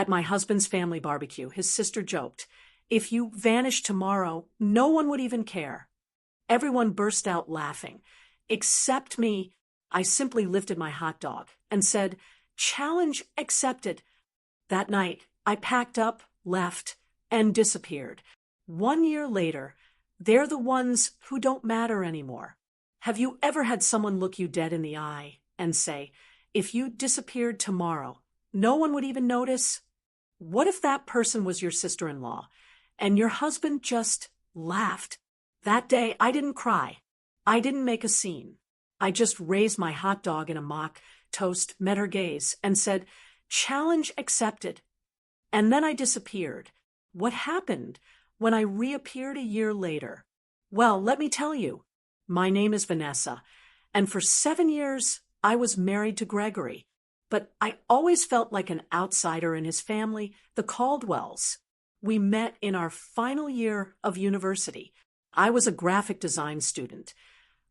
At my husband's family barbecue, his sister joked, "If you vanish tomorrow, no one would even care." Everyone burst out laughing. Except me. I simply lifted my hot dog and said, "Challenge accepted." That night, I packed up, left, and disappeared. 1 year later, they're the ones who don't matter anymore. Have you ever had someone look you dead in the eye and say, "If you disappeared tomorrow, no one would even notice"? What if that person was your sister-in-law and your husband just laughed? That day, I didn't cry. I didn't make a scene. I just raised my hot dog in a mock toast, met her gaze, and said, "Challenge accepted." And then I disappeared. What happened when I reappeared a year later? Well, let me tell you. My name is Vanessa, and for 7 years, I was married to Gregory. But I always felt like an outsider in his family, the Caldwells. We met in our final year of university. I was a graphic design student,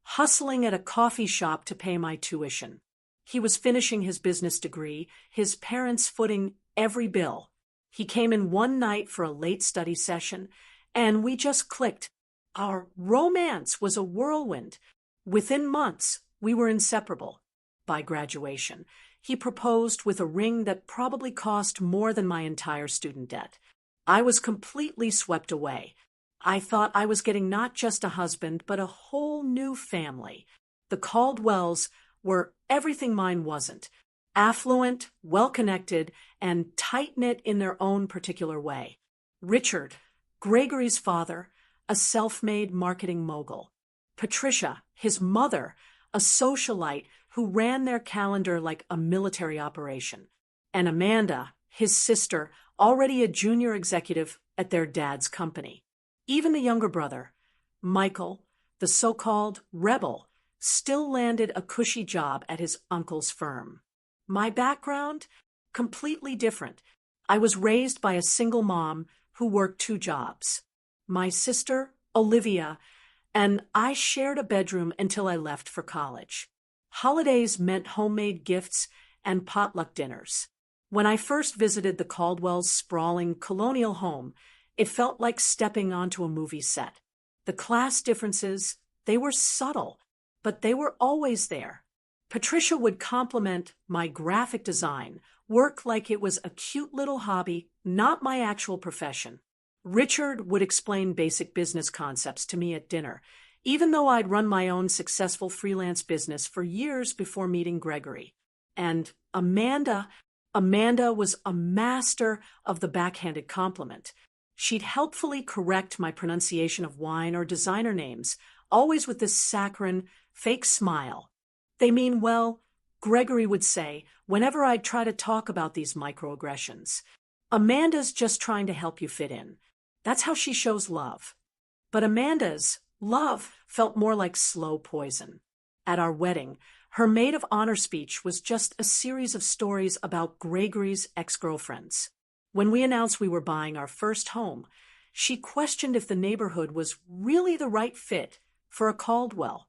hustling at a coffee shop to pay my tuition. He was finishing his business degree, his parents footing every bill. He came in one night for a late study session, and we just clicked. Our romance was a whirlwind. Within months, we were inseparable. By graduation, he proposed with a ring that probably cost more than my entire student debt. I was completely swept away. I thought I was getting not just a husband, but a whole new family. The Caldwells were everything mine wasn't. Affluent, well-connected, and tight-knit in their own particular way. Richard, Gregory's father, a self-made marketing mogul. Patricia, his mother, a socialite who ran their calendar like a military operation. And Amanda, his sister, already a junior executive at their dad's company. Even the younger brother, Michael, the so-called rebel, still landed a cushy job at his uncle's firm. My background? Completely different. I was raised by a single mom who worked 2 jobs. My sister, Olivia, and I shared a bedroom until I left for college. Holidays meant homemade gifts and potluck dinners. When I first visited the Caldwell's sprawling colonial home, it felt like stepping onto a movie set. The class differences, they were subtle, but they were always there. Patricia would compliment my graphic design, work like it was a cute little hobby, not my actual profession. Richard would explain basic business concepts to me at dinner, even though I'd run my own successful freelance business for years before meeting Gregory. And Amanda was a master of the backhanded compliment. She'd helpfully correct my pronunciation of wine or designer names, always with this saccharine, fake smile. "They mean well," Gregory would say whenever I'd try to talk about these microaggressions. "Amanda's just trying to help you fit in." That's how she shows love. But Amanda's love felt more like slow poison. At our wedding, her maid of honor speech was just a series of stories about Gregory's ex-girlfriends. When we announced we were buying our first home, she questioned if the neighborhood was really the right fit for a Caldwell.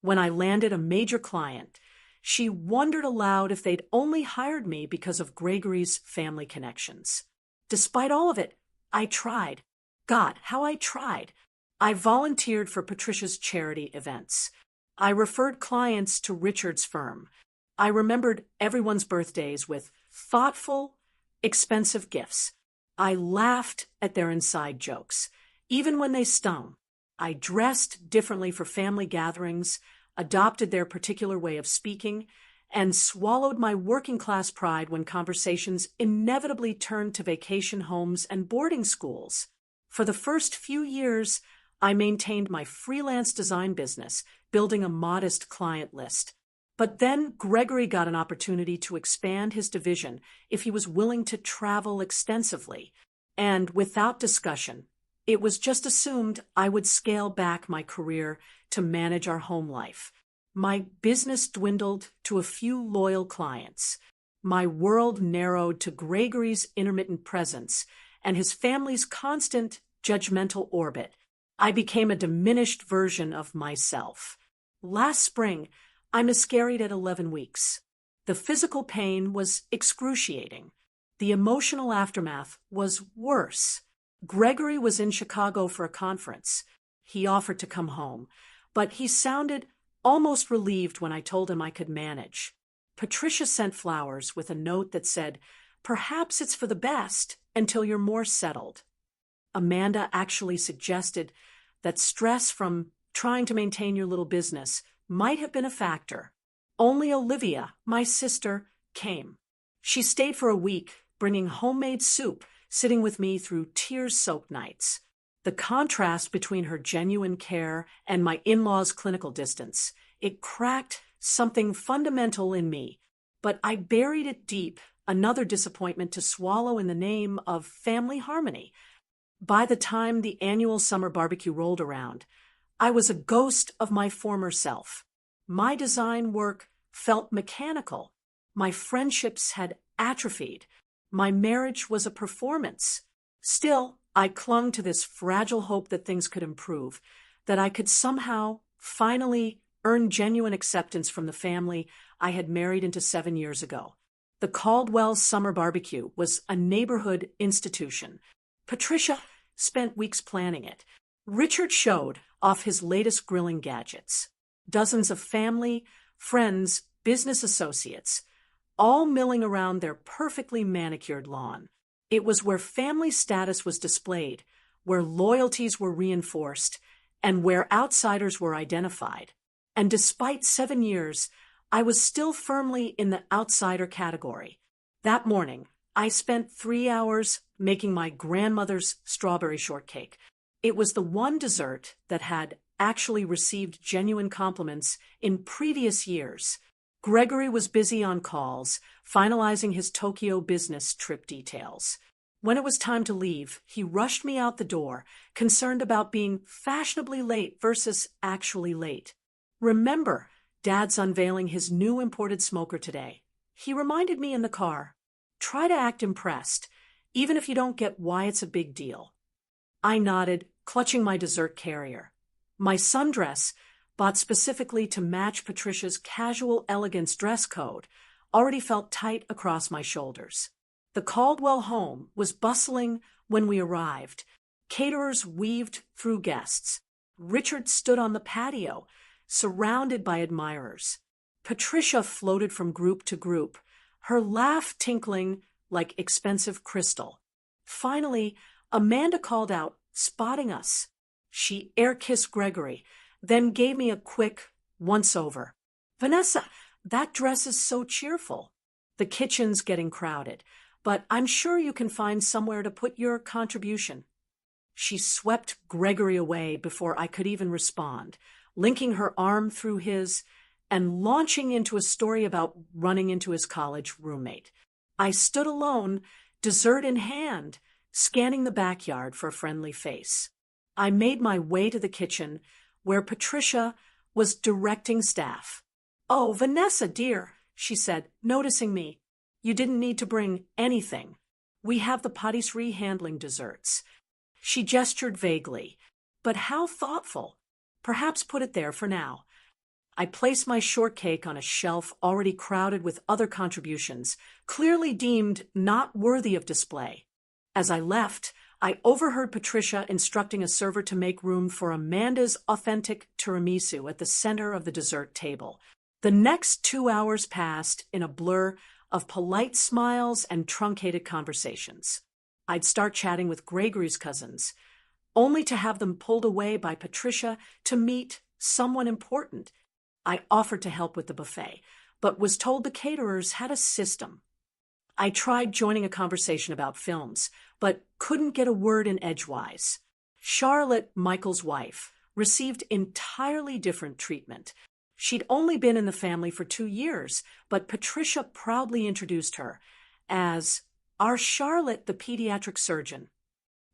When I landed a major client, she wondered aloud if they'd only hired me because of Gregory's family connections. Despite all of it, I tried. God, how I tried. I volunteered for Patricia's charity events. I referred clients to Richard's firm. I remembered everyone's birthdays with thoughtful, expensive gifts. I laughed at their inside jokes, even when they stung. I dressed differently for family gatherings, adopted their particular way of speaking, and swallowed my working-class pride when conversations inevitably turned to vacation homes and boarding schools. For the first few years, I maintained my freelance design business, building a modest client list. But then Gregory got an opportunity to expand his division if he was willing to travel extensively. And without discussion, it was just assumed I would scale back my career to manage our home life. My business dwindled to a few loyal clients. My world narrowed to Gregory's intermittent presence and his family's constant judgmental orbit. I became a diminished version of myself. Last spring, I miscarried at 11 weeks. The physical pain was excruciating. The emotional aftermath was worse. Gregory was in Chicago for a conference. He offered to come home, but he sounded almost relieved when I told him I could manage. Patricia sent flowers with a note that said, "Perhaps it's for the best until you're more settled." Amanda actually suggested that stress from trying to maintain your little business might have been a factor. Only Olivia, my sister, came. She stayed for a week, bringing homemade soup, sitting with me through tears-soaked nights. The contrast between her genuine care and my in-laws' clinical distance, it cracked something fundamental in me, but I buried it deep, another disappointment to swallow in the name of family harmony. By the time the annual summer barbecue rolled around, I was a ghost of my former self. My design work felt mechanical. My friendships had atrophied. My marriage was a performance. Still, I clung to this fragile hope that things could improve, that I could somehow, finally, earn genuine acceptance from the family I had married into 7 years ago. The Caldwell Summer Barbecue was a neighborhood institution. Patricia spent weeks planning it. Richard showed off his latest grilling gadgets. Dozens of family, friends, business associates, all milling around their perfectly manicured lawn. It was where family status was displayed, where loyalties were reinforced, and where outsiders were identified. And despite 7 years, I was still firmly in the outsider category. That morning, I spent 3 hours making my grandmother's strawberry shortcake. It was the one dessert that had actually received genuine compliments in previous years. Gregory was busy on calls, finalizing his Tokyo business trip details. When it was time to leave, he rushed me out the door, concerned about being fashionably late versus actually late. "Remember, Dad's unveiling his new imported smoker today," he reminded me in the car. "Try to act impressed, even if you don't get why it's a big deal." I nodded, clutching my dessert carrier. My sundress, bought specifically to match Patricia's casual elegance dress code, already felt tight across my shoulders. The Caldwell home was bustling when we arrived. Caterers weaved through guests. Richard stood on the patio, surrounded by admirers. Patricia floated from group to group, her laugh tinkling like expensive crystal. Finally, Amanda called out, spotting us. She air-kissed Gregory, then gave me a quick once-over. "Vanessa, that dress is so cheerful." The kitchen's getting crowded, but I'm sure you can find somewhere to put your contribution. She swept Gregory away before I could even respond, linking her arm through his and launching into a story about running into his college roommate. I stood alone, dessert in hand, scanning the backyard for a friendly face. I made my way to the kitchen, where Patricia was directing staff. "Oh, Vanessa, dear," she said, noticing me. "You didn't need to bring anything. We have the patisserie handling desserts." She gestured vaguely. "But how thoughtful. Perhaps put it there for now." I placed my shortcake on a shelf already crowded with other contributions, clearly deemed not worthy of display. As I left, I overheard Patricia instructing a server to make room for Amanda's authentic tiramisu at the center of the dessert table. The next 2 hours passed in a blur of polite smiles and truncated conversations. I'd start chatting with Gregory's cousins, only to have them pulled away by Patricia to meet someone important. I offered to help with the buffet, but was told the caterers had a system. I tried joining a conversation about films, but couldn't get a word in edgewise. Charlotte, Michael's wife, received entirely different treatment. She'd only been in the family for 2 years, but Patricia proudly introduced her as our Charlotte, the pediatric surgeon.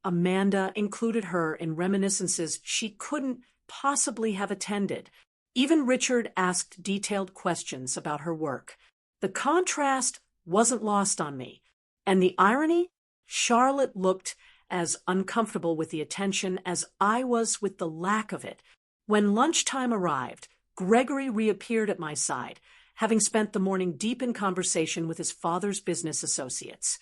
Amanda included her in reminiscences she couldn't possibly have attended. Even Richard asked detailed questions about her work. The contrast wasn't lost on me. And the irony? Charlotte looked as uncomfortable with the attention as I was with the lack of it. When lunchtime arrived, Gregory reappeared at my side, having spent the morning deep in conversation with his father's business associates.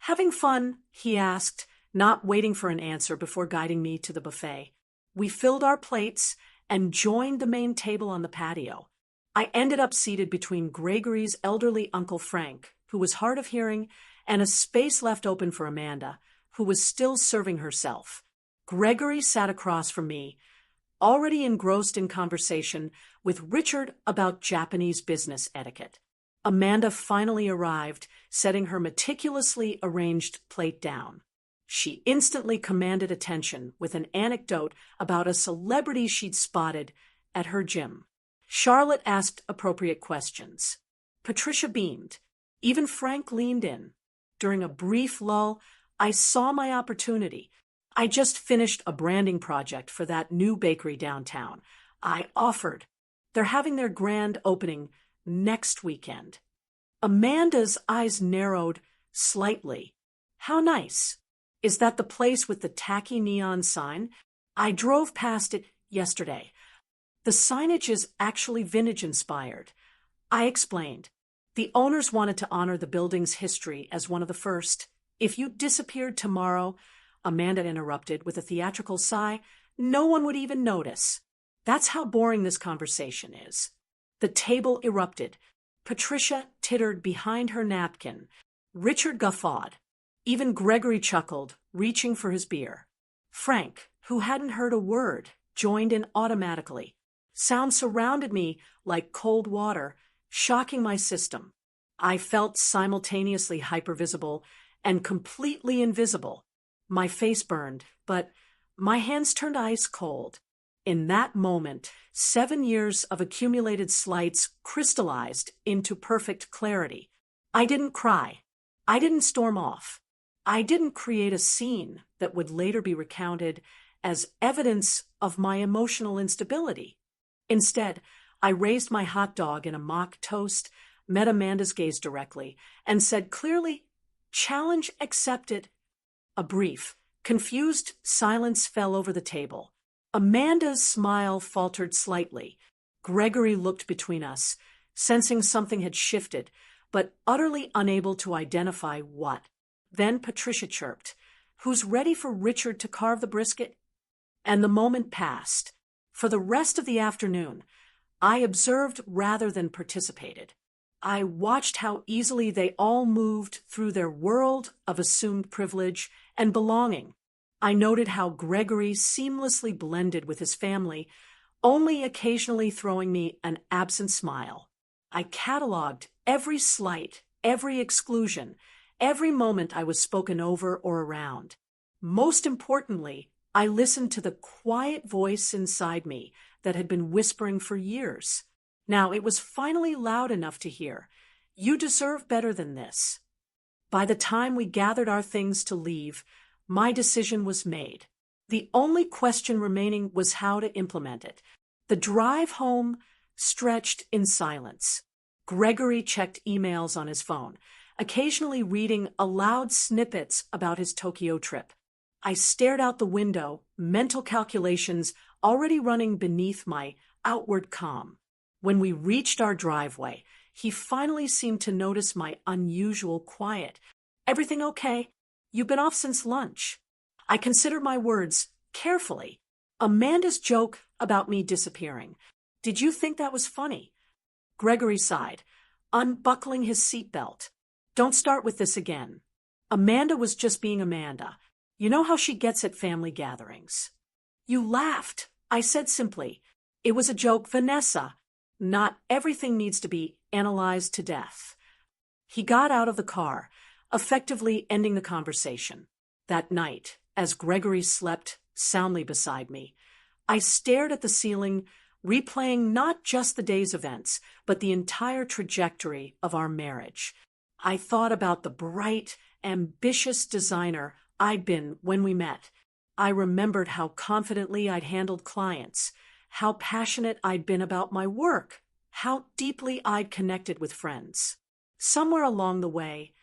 Having fun? He asked, not waiting for an answer before guiding me to the buffet. We filled our plates and joined the main table on the patio. I ended up seated between Gregory's elderly Uncle Frank, who was hard of hearing, and a space left open for Amanda, who was still serving herself. Gregory sat across from me, already engrossed in conversation with Richard about Japanese business etiquette. Amanda finally arrived, setting her meticulously arranged plate down. She instantly commanded attention with an anecdote about a celebrity she'd spotted at her gym. Charlotte asked appropriate questions. Patricia beamed. Even Frank leaned in. During a brief lull, I saw my opportunity. I just finished a branding project for that new bakery downtown. I offered. They're having their grand opening next weekend. Amanda's eyes narrowed slightly. How nice. Is that the place with the tacky neon sign? I drove past it yesterday. The signage is actually vintage-inspired. I explained. The owners wanted to honor the building's history as one of the first. If you disappeared tomorrow, Amanda interrupted with a theatrical sigh, no one would even notice. That's how boring this conversation is. The table erupted. Patricia tittered behind her napkin. Richard guffawed. Even Gregory chuckled, reaching for his beer. Frank, who hadn't heard a word, joined in automatically. Sound surrounded me like cold water, shocking my system. I felt simultaneously hypervisible and completely invisible. My face burned, but my hands turned ice cold. In that moment, 7 years of accumulated slights crystallized into perfect clarity. I didn't cry. I didn't storm off. I didn't create a scene that would later be recounted as evidence of my emotional instability. Instead, I raised my hot dog in a mock toast, met Amanda's gaze directly, and said clearly, "Challenge accepted." A brief, confused silence fell over the table. Amanda's smile faltered slightly. Gregory looked between us, sensing something had shifted, but utterly unable to identify what. Then Patricia chirped, "Who's ready for Richard to carve the brisket?" And the moment passed. For the rest of the afternoon, I observed rather than participated. I watched how easily they all moved through their world of assumed privilege and belonging. I noted how Gregory seamlessly blended with his family, only occasionally throwing me an absent smile. I cataloged every slight, every exclusion, every moment I was spoken over or around. Most importantly, I listened to the quiet voice inside me that had been whispering for years. Now it was finally loud enough to hear. You deserve better than this. By the time we gathered our things to leave, my decision was made. The only question remaining was how to implement it. The drive home stretched in silence. Gregory checked emails on his phone, occasionally reading aloud snippets about his Tokyo trip. I stared out the window, mental calculations already running beneath my outward calm. When we reached our driveway, he finally seemed to notice my unusual quiet. "Everything okay? You've been off since lunch." I considered my words carefully. Amanda's joke about me disappearing. Did you think that was funny? Gregory sighed, unbuckling his seatbelt. "Don't start with this again. Amanda was just being Amanda. You know how she gets at family gatherings." "You laughed," I said simply. "It was a joke, Vanessa. Not everything needs to be analyzed to death." He got out of the car, effectively ending the conversation. That night, as Gregory slept soundly beside me, I stared at the ceiling, replaying not just the day's events, but the entire trajectory of our marriage. I thought about the bright, ambitious designer I'd been when we met. I remembered how confidently I'd handled clients, how passionate I'd been about my work, how deeply I'd connected with friends. Somewhere along the way,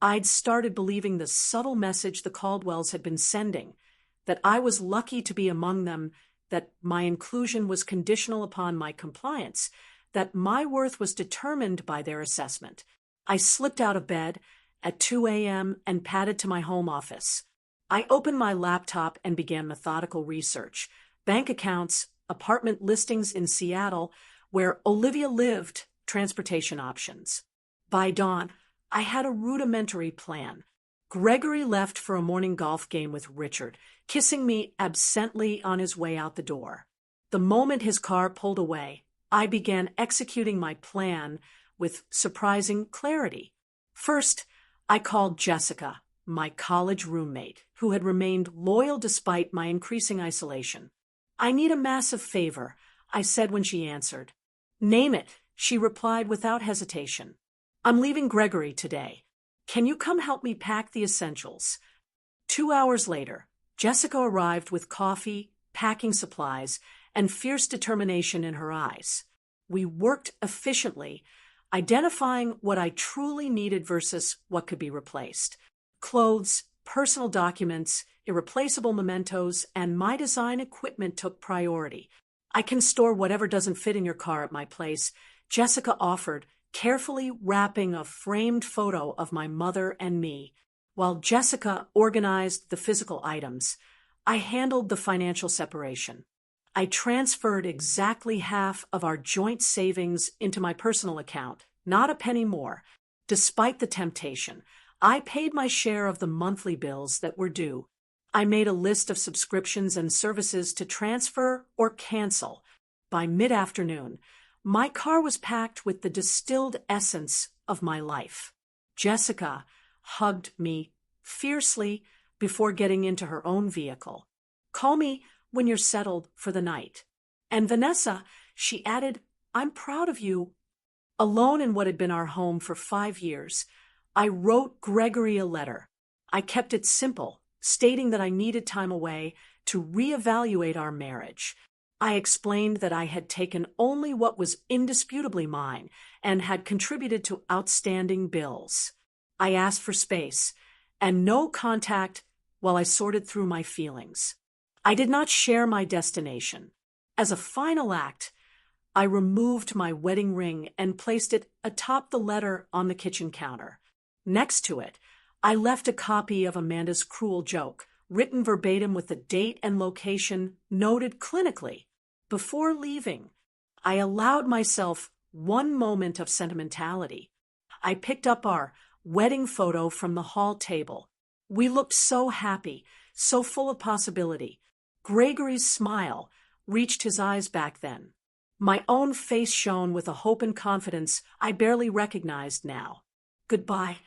I'd started believing the subtle message the Caldwells had been sending, that I was lucky to be among them, that my inclusion was conditional upon my compliance, that my worth was determined by their assessment. I slipped out of bed at 2 a.m. and padded to my home office. I opened my laptop and began methodical research. Bank accounts, apartment listings in Seattle, where Olivia lived, transportation options. By dawn, I had a rudimentary plan. Gregory left for a morning golf game with Richard, kissing me absently on his way out the door. The moment his car pulled away, I began executing my plan with surprising clarity. First, I called Jessica, my college roommate, who had remained loyal despite my increasing isolation. "I need a massive favor," I said when she answered. "Name it," she replied without hesitation. "I'm leaving Gregory today. Can you come help me pack the essentials?" 2 hours later, Jessica arrived with coffee, packing supplies, and fierce determination in her eyes. We worked efficiently, identifying what I truly needed versus what could be replaced. Clothes, personal documents, irreplaceable mementos, and my design equipment took priority. "I can store whatever doesn't fit in your car at my place," Jessica offered, carefully wrapping a framed photo of my mother and me. While Jessica organized the physical items, I handled the financial separation. I transferred exactly half of our joint savings into my personal account, not a penny more. Despite the temptation, I paid my share of the monthly bills that were due. I made a list of subscriptions and services to transfer or cancel. By mid-afternoon, my car was packed with the distilled essence of my life. Jessica hugged me fiercely before getting into her own vehicle. "Call me when you're settled for the night." And Vanessa, she added, "I'm proud of you." Alone in what had been our home for 5 years, I wrote Gregory a letter. I kept it simple, stating that I needed time away to reevaluate our marriage. I explained that I had taken only what was indisputably mine and had contributed to outstanding bills. I asked for space and no contact while I sorted through my feelings. I did not share my destination. As a final act, I removed my wedding ring and placed it atop the letter on the kitchen counter. Next to it, I left a copy of Amanda's cruel joke, written verbatim with the date and location noted clinically. Before leaving, I allowed myself one moment of sentimentality. I picked up our wedding photo from the hall table. We looked so happy, so full of possibility. Gregory's smile reached his eyes back then. My own face shone with a hope and confidence I barely recognized now. "Goodbye,"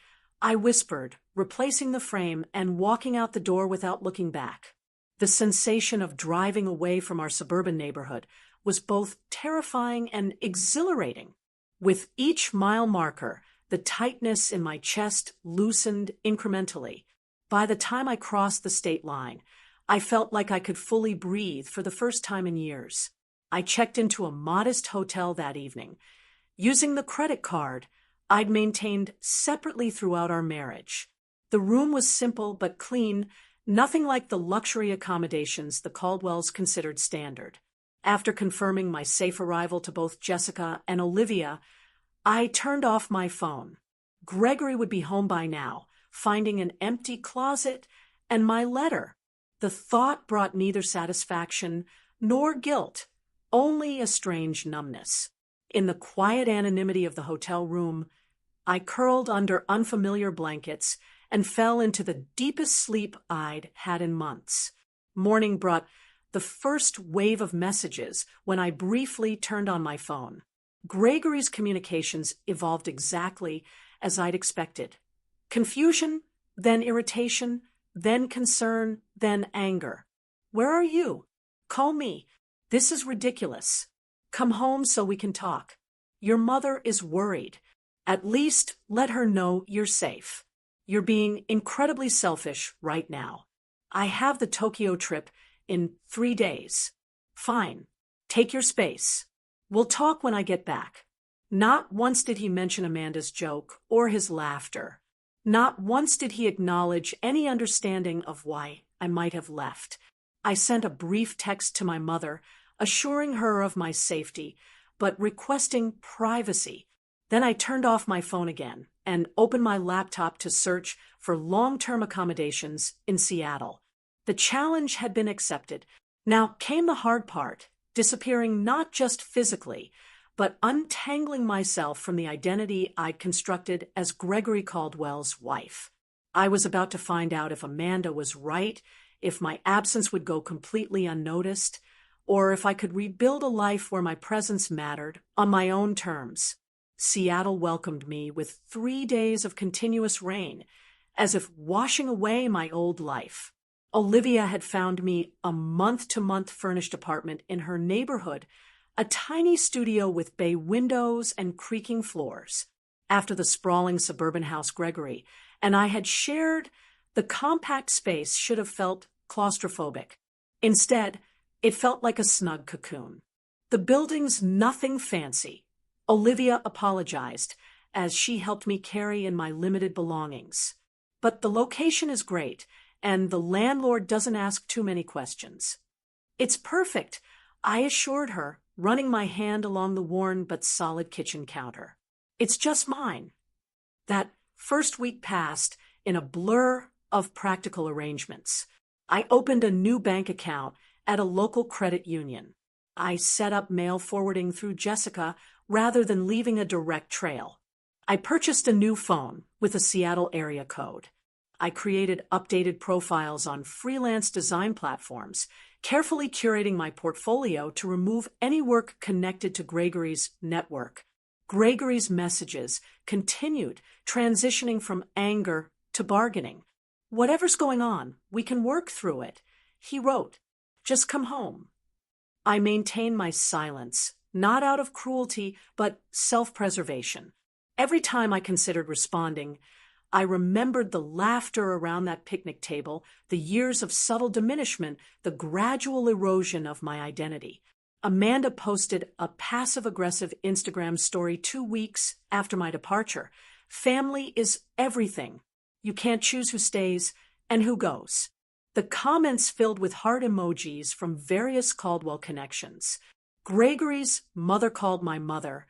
I whispered, replacing the frame and walking out the door without looking back. The sensation of driving away from our suburban neighborhood was both terrifying and exhilarating. With each mile marker, the tightness in my chest loosened incrementally. By the time I crossed the state line, I felt like I could fully breathe for the first time in years. I checked into a modest hotel that evening. Using the credit card I'd maintained separately throughout our marriage. The room was simple but clean, nothing like the luxury accommodations the Caldwells considered standard. After confirming my safe arrival to both Jessica and Olivia, I turned off my phone. Gregory would be home by now, finding an empty closet and my letter. The thought brought neither satisfaction nor guilt, only a strange numbness. In the quiet anonymity of the hotel room, I curled under unfamiliar blankets and fell into the deepest sleep I'd had in months. Morning brought the first wave of messages when I briefly turned on my phone. Gregory's communications evolved exactly as I'd expected. Confusion, then irritation, then concern, then anger. "Where are you? Call me. This is ridiculous. Come home so we can talk. Your mother is worried. At least let her know you're safe. You're being incredibly selfish right now. I have the Tokyo trip in 3 days. Fine. Take your space. We'll talk when I get back." Not once did he mention Amanda's joke or his laughter. Not once did he acknowledge any understanding of why I might have left. I sent a brief text to my mother, assuring her of my safety, but requesting privacy. Then I turned off my phone again and opened my laptop to search for long-term accommodations in Seattle. The challenge had been accepted. Now came the hard part, disappearing not just physically, but untangling myself from the identity I'd constructed as Gregory Caldwell's wife. I was about to find out if Amanda was right, if my absence would go completely unnoticed, or if I could rebuild a life where my presence mattered on my own terms. Seattle welcomed me with 3 days of continuous rain, as if washing away my old life. Olivia had found me a month-to-month furnished apartment in her neighborhood, a tiny studio with bay windows and creaking floors. After the sprawling suburban house Gregory and I had shared, the compact space should have felt claustrophobic. Instead, it felt like a snug cocoon. The building's nothing fancy. Olivia apologized as she helped me carry in my limited belongings. But the location is great, and the landlord doesn't ask too many questions. It's perfect, I assured her, running my hand along the worn but solid kitchen counter. It's just mine. That first week passed in a blur of practical arrangements. I opened a new bank account at a local credit union. I set up mail forwarding through Jessica rather than leaving a direct trail. I purchased a new phone with a Seattle area code. I created updated profiles on freelance design platforms, carefully curating my portfolio to remove any work connected to Gregory's network. Gregory's messages continued, transitioning from anger to bargaining. "Whatever's going on, we can work through it," he wrote. "Just come home." I maintained my silence, not out of cruelty, but self-preservation. Every time I considered responding, I remembered the laughter around that picnic table, the years of subtle diminishment, the gradual erosion of my identity. Amanda posted a passive-aggressive Instagram story 2 weeks after my departure. "Family is everything. You can't choose who stays and who goes." The comments filled with heart emojis from various Caldwell connections. Gregory's mother called my mother,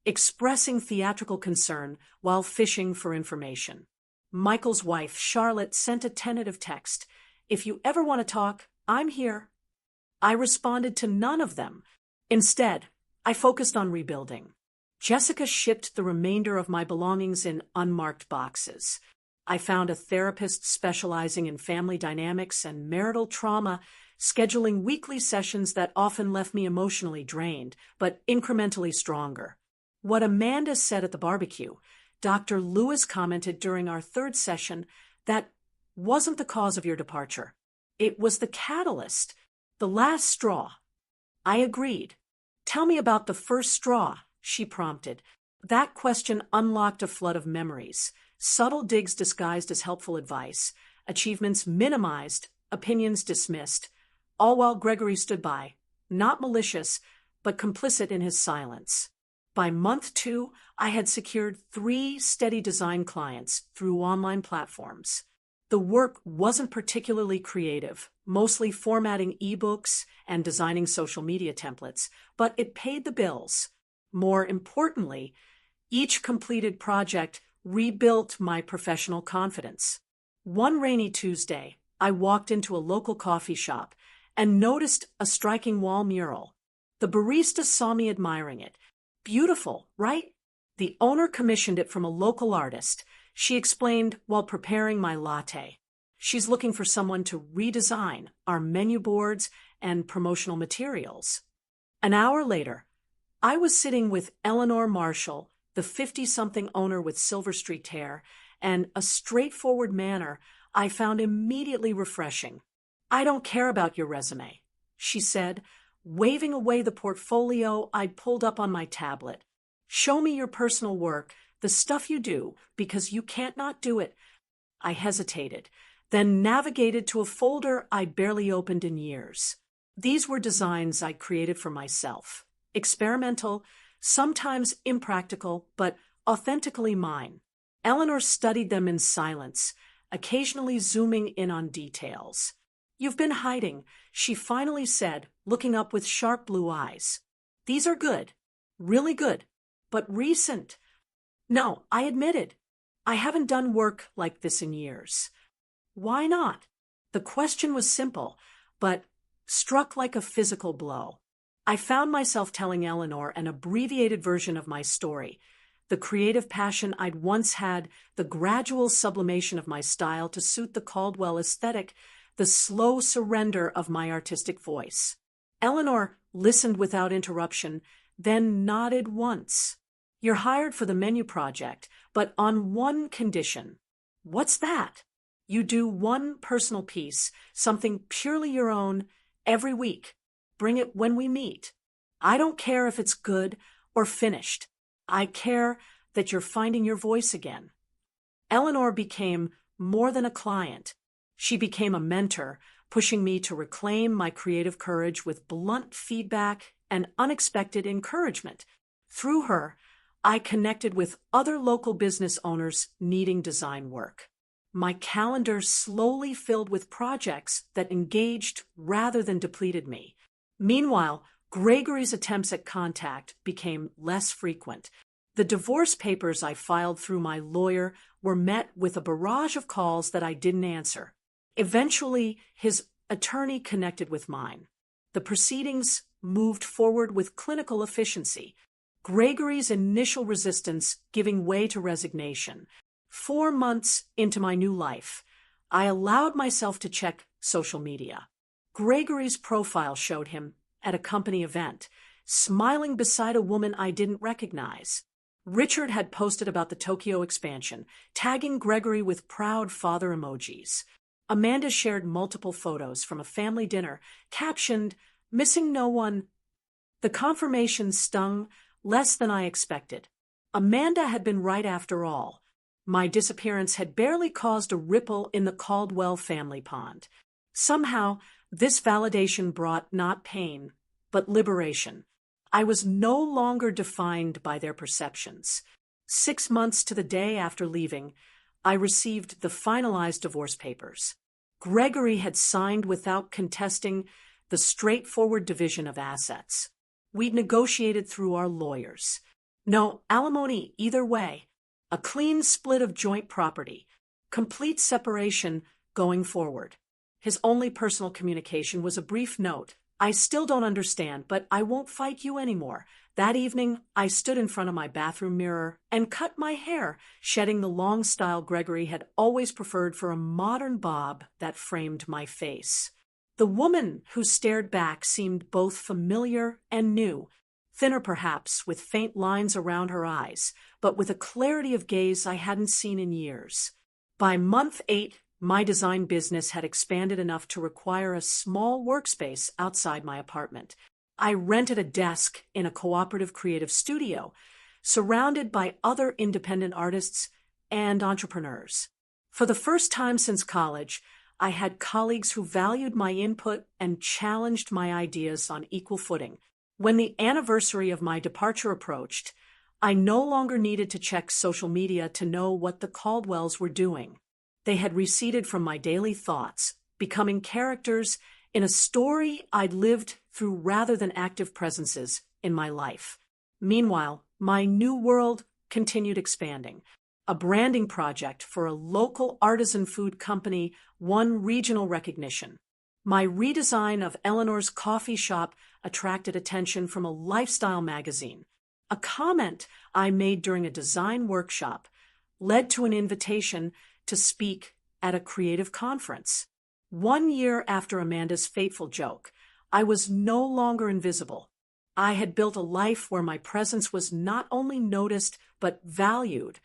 expressing theatrical concern while fishing for information. Michael's wife, Charlotte, sent a tentative text. "If you ever want to talk, I'm here." I responded to none of them. Instead, I focused on rebuilding. Jessica shipped the remainder of my belongings in unmarked boxes. I found a therapist specializing in family dynamics and marital trauma, scheduling weekly sessions that often left me emotionally drained, but incrementally stronger. What Amanda said at the barbecue, Dr. Lewis commented during our 3rd session, that wasn't the cause of your departure. It was the catalyst, the last straw. I agreed. "Tell me about the first straw," she prompted. That question unlocked a flood of memories, subtle digs disguised as helpful advice, achievements minimized, opinions dismissed, all while Gregory stood by, not malicious, but complicit in his silence. By month 2, I had secured 3 steady design clients through online platforms. The work wasn't particularly creative, mostly formatting ebooks and designing social media templates, but it paid the bills. More importantly, each completed project rebuilt my professional confidence. One rainy Tuesday, I walked into a local coffee shop and noticed a striking wall mural. The barista saw me admiring it. "Beautiful, right?" The owner commissioned it from a local artist, she explained while preparing my latte. She's looking for someone to redesign our menu boards and promotional materials. An hour later, I was sitting with Eleanor Marshall, the 50-something owner with silver streaked hair, and a straightforward manner I found immediately refreshing. "I don't care about your resume," she said, waving away the portfolio I'd pulled up on my tablet. "Show me your personal work, the stuff you do, because you can't not do it." I hesitated, then navigated to a folder I'd barely opened in years. These were designs I created for myself. Experimental, sometimes impractical, but authentically mine. Eleanor studied them in silence, occasionally zooming in on details. "You've been hiding," she finally said, looking up with sharp blue eyes. "These are good, really good, but recent." "No," I admitted. I haven't done work like this in years. Why not? The question was simple, but struck like a physical blow. I found myself telling Eleanor an abbreviated version of my story, the creative passion I'd once had, the gradual sublimation of my style to suit the Caldwell aesthetic, the slow surrender of my artistic voice. Eleanor listened without interruption, then nodded once. You're hired for the menu project, but on one condition. What's that? You do one personal piece, something purely your own, every week. Bring it when we meet. I don't care if it's good or finished. I care that you're finding your voice again. Eleanor became more than a client. She became a mentor, pushing me to reclaim my creative courage with blunt feedback and unexpected encouragement. Through her, I connected with other local business owners needing design work. My calendar slowly filled with projects that engaged rather than depleted me. Meanwhile, Gregory's attempts at contact became less frequent. The divorce papers I filed through my lawyer were met with a barrage of calls that I didn't answer. Eventually, his attorney connected with mine. The proceedings moved forward with clinical efficiency, Gregory's initial resistance giving way to resignation. 4 months into my new life, I allowed myself to check social media. Gregory's profile showed him at a company event, smiling beside a woman I didn't recognize. Richard had posted about the Tokyo expansion, tagging Gregory with proud father emojis. Amanda shared multiple photos from a family dinner, captioned, "Missing no one." The confirmation stung less than I expected. Amanda had been right after all. My disappearance had barely caused a ripple in the Caldwell family pond. Somehow, this validation brought not pain, but liberation. I was no longer defined by their perceptions. 6 months to the day after leaving, I received the finalized divorce papers. Gregory had signed without contesting the straightforward division of assets. We'd negotiated through our lawyers. No alimony either way. A clean split of joint property. Complete separation going forward. His only personal communication was a brief note. "I still don't understand, but I won't fight you anymore." That evening, I stood in front of my bathroom mirror and cut my hair, shedding the long style Gregory had always preferred for a modern bob that framed my face. The woman who stared back seemed both familiar and new, thinner perhaps, with faint lines around her eyes, but with a clarity of gaze I hadn't seen in years. By month 8, my design business had expanded enough to require a small workspace outside my apartment. I rented a desk in a cooperative creative studio, surrounded by other independent artists and entrepreneurs. For the first time since college, I had colleagues who valued my input and challenged my ideas on equal footing. When the anniversary of my departure approached, I no longer needed to check social media to know what the Caldwells were doing. They had receded from my daily thoughts, becoming characters in a story I'd lived through rather than active presences in my life. Meanwhile, my new world continued expanding. A branding project for a local artisan food company won regional recognition. My redesign of Eleanor's coffee shop attracted attention from a lifestyle magazine. A comment I made during a design workshop led to an invitation to speak at a creative conference. 1 year after Amanda's fateful joke, I was no longer invisible. I had built a life where my presence was not only noticed but valued,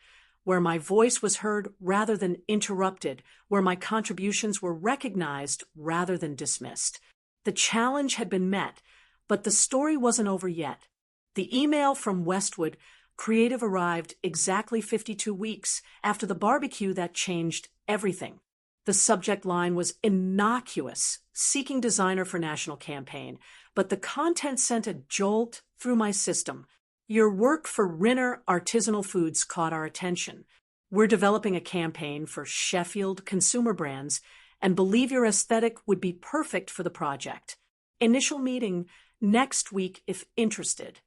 where my voice was heard rather than interrupted, where my contributions were recognized rather than dismissed. The challenge had been met, but the story wasn't over yet. The email from Westwood Creative arrived exactly 52 weeks after the barbecue that changed everything. The subject line was innocuous, seeking designer for national campaign, but the content sent a jolt through my system. Your work for Rinner Artisanal Foods caught our attention. We're developing a campaign for Sheffield consumer brands and believe your aesthetic would be perfect for the project. Initial meeting next week if interested.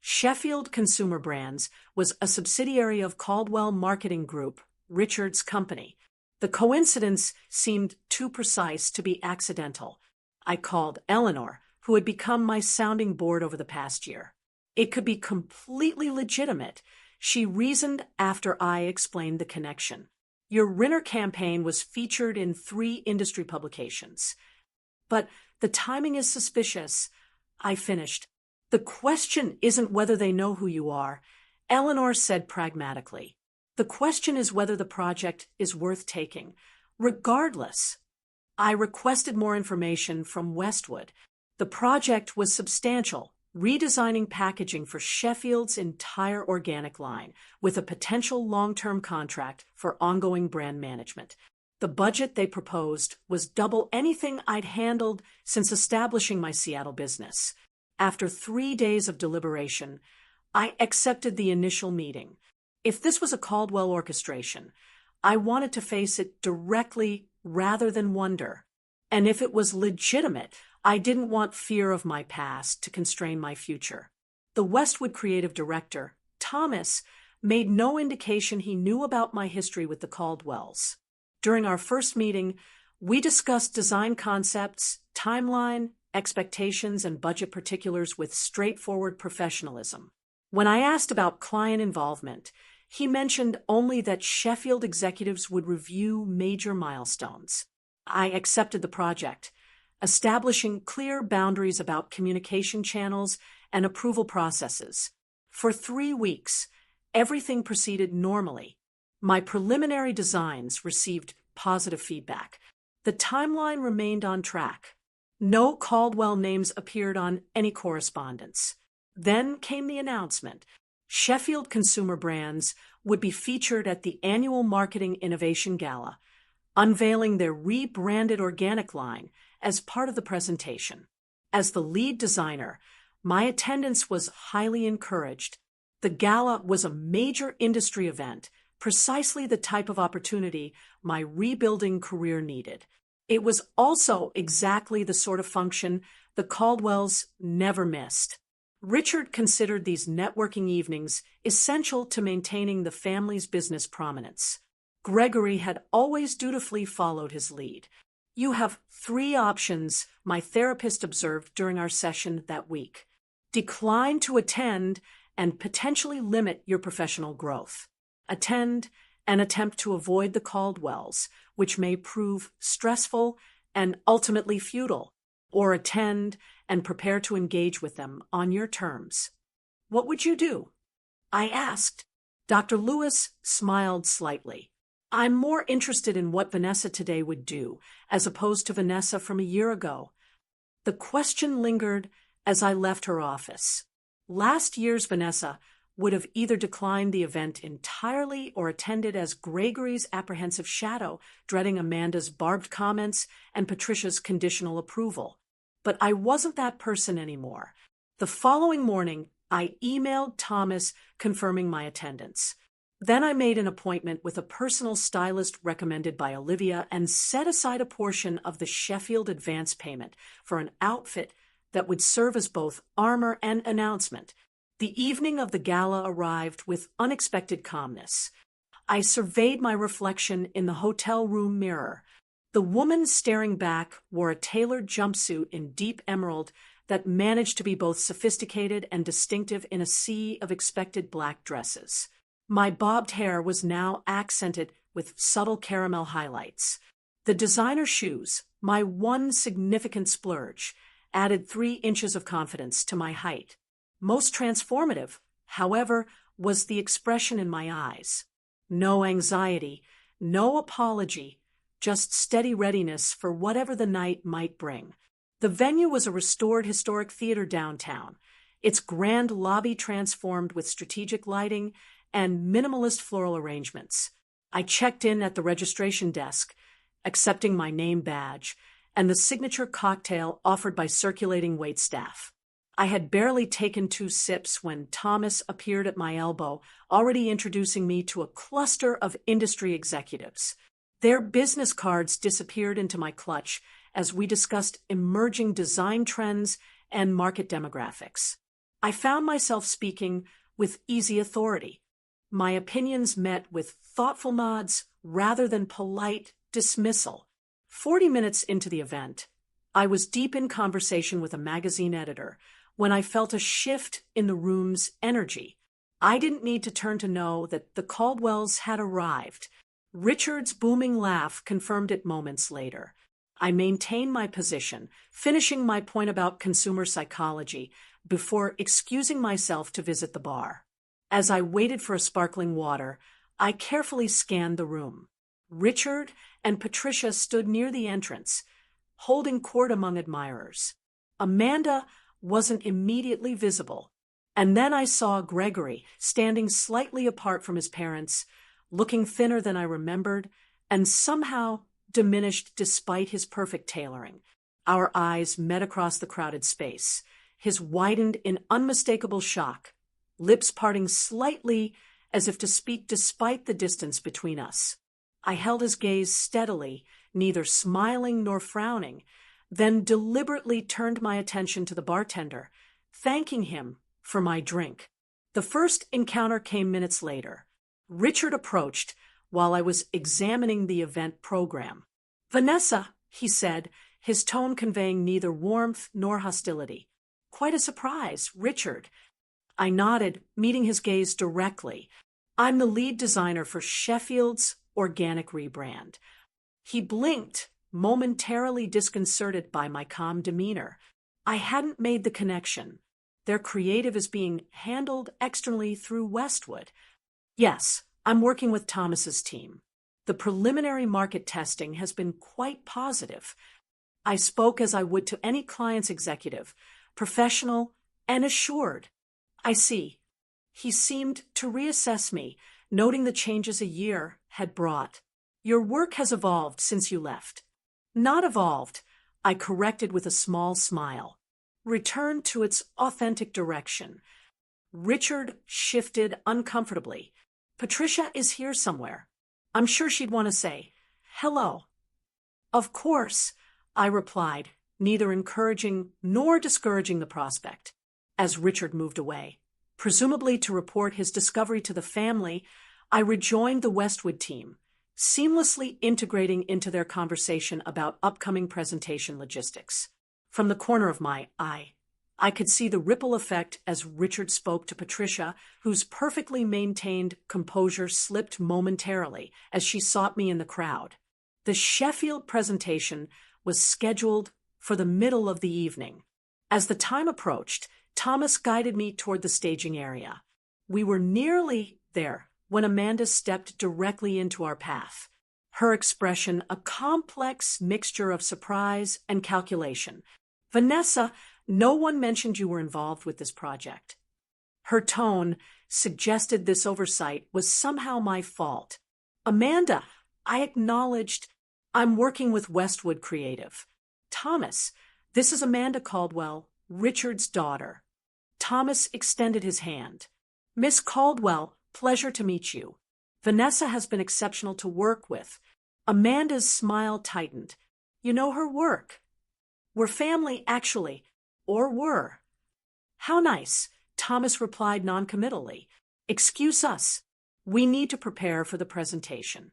Sheffield Consumer Brands was a subsidiary of Caldwell Marketing Group, Richard's company. The coincidence seemed too precise to be accidental. I called Eleanor, who had become my sounding board over the past year. It could be completely legitimate, she reasoned after I explained the connection. Your Rinner campaign was featured in 3 industry publications. But the timing is suspicious, I finished. The question isn't whether they know who you are, Eleanor said pragmatically. The question is whether the project is worth taking. Regardless, I requested more information from Westwood. The project was substantial, redesigning packaging for Sheffield's entire organic line, with a potential long-term contract for ongoing brand management. The budget they proposed was double anything I'd handled since establishing my Seattle business. After 3 days of deliberation, I accepted the initial meeting. If this was a Caldwell orchestration, I wanted to face it directly rather than wonder. And if it was legitimate, I didn't want fear of my past to constrain my future. The Westwood creative director, Thomas, made no indication he knew about my history with the Caldwells. During our first meeting, we discussed design concepts, timeline, expectations, and budget particulars with straightforward professionalism. When I asked about client involvement, he mentioned only that Sheffield executives would review major milestones. I accepted the project, establishing clear boundaries about communication channels and approval processes. For 3 weeks, everything proceeded normally. My preliminary designs received positive feedback. The timeline remained on track. No Caldwell names appeared on any correspondence. Then came the announcement. Sheffield consumer brands would be featured at the annual Marketing Innovation Gala, unveiling their rebranded organic line as part of the presentation. As the lead designer, my attendance was highly encouraged. The gala was a major industry event, precisely the type of opportunity my rebuilding career needed. It was also exactly the sort of function the Caldwells never missed. Richard considered these networking evenings essential to maintaining the family's business prominence. Gregory had always dutifully followed his lead. You have 3 options, my therapist observed during our session that week. Decline to attend and potentially limit your professional growth. Attend and attempt to avoid the Caldwells, which may prove stressful and ultimately futile. Or attend and prepare to engage with them on your terms. What would you do? I asked. Dr. Lewis smiled slightly. I'm more interested in what Vanessa today would do, as opposed to Vanessa from a year ago. The question lingered as I left her office. Last year's Vanessa would have either declined the event entirely or attended as Gregory's apprehensive shadow, dreading Amanda's barbed comments and Patricia's conditional approval. But I wasn't that person anymore. The following morning, I emailed Thomas confirming my attendance. Then I made an appointment with a personal stylist recommended by Olivia and set aside a portion of the Sheffield advance payment for an outfit that would serve as both armor and announcement. The evening of the gala arrived with unexpected calmness. I surveyed my reflection in the hotel room mirror. The woman staring back wore a tailored jumpsuit in deep emerald that managed to be both sophisticated and distinctive in a sea of expected black dresses. My bobbed hair was now accented with subtle caramel highlights. The designer shoes, my one significant splurge, added 3 inches of confidence to my height. Most transformative, however, was the expression in my eyes. No anxiety, no apology, just steady readiness for whatever the night might bring. The venue was a restored historic theater downtown, its grand lobby transformed with strategic lighting and minimalist floral arrangements. I checked in at the registration desk, accepting my name badge and the signature cocktail offered by circulating waitstaff. I had barely taken 2 sips when Thomas appeared at my elbow, already introducing me to a cluster of industry executives. Their business cards disappeared into my clutch as we discussed emerging design trends and market demographics. I found myself speaking with easy authority. my opinions met with thoughtful nods rather than polite dismissal. 40 minutes into the event, I was deep in conversation with a magazine editor when I felt a shift in the room's energy. I didn't need to turn to know that the Caldwells had arrived. Richard's booming laugh confirmed it moments later. I maintained my position, finishing my point about consumer psychology before excusing myself to visit the bar. As I waited for a sparkling water, I carefully scanned the room. Richard and Patricia stood near the entrance, holding court among admirers. Amanda wasn't immediately visible, and then I saw Gregory standing slightly apart from his parents, looking thinner than I remembered, and somehow diminished despite his perfect tailoring. Our eyes met across the crowded space, his widened in unmistakable shock, lips parting slightly as if to speak despite the distance between us. I held his gaze steadily, neither smiling nor frowning, then deliberately turned my attention to the bartender, thanking him for my drink. The first encounter came minutes later. Richard approached while I was examining the event program. "Vanessa," he said, his tone conveying neither warmth nor hostility. "Quite a surprise, Richard." I nodded, meeting his gaze directly. "I'm the lead designer for Sheffield's organic rebrand." He blinked, momentarily disconcerted by my calm demeanor. I hadn't made the connection. Their creative is being handled externally through Westwood. "Yes, I'm working with Thomas's team. The preliminary market testing has been quite positive." I spoke as I would to any client's executive, professional and assured. "I see." He seemed to reassess me, noting the changes a year had brought. "Your work has evolved since you left." "Not evolved," I corrected with a small smile. "Returned to its authentic direction." Richard shifted uncomfortably. "Patricia is here somewhere. I'm sure she'd want to say hello." "Of course," I replied, neither encouraging nor discouraging the prospect. As Richard moved away, presumably to report his discovery to the family, I rejoined the Westwood team, seamlessly integrating into their conversation about upcoming presentation logistics. From the corner of my eye, I could see the ripple effect as Richard spoke to Patricia, whose perfectly maintained composure slipped momentarily as she sought me in the crowd. The Sheffield presentation was scheduled for the middle of the evening. As the time approached, Thomas guided me toward the staging area. We were nearly there when Amanda stepped directly into our path. Her expression a complex mixture of surprise and calculation. "Vanessa, no one mentioned you were involved with this project." Her tone suggested this oversight was somehow my fault. "Amanda," I acknowledged, "I'm working with Westwood Creative." "Thomas, this is Amanda Caldwell, Richard's daughter." Thomas extended his hand. "Miss Caldwell, pleasure to meet you. Vanessa has been exceptional to work with." Amanda's smile tightened. "You know her work." "We're family, actually. Or were." "How nice," Thomas replied noncommittally. "Excuse us. We need to prepare for the presentation."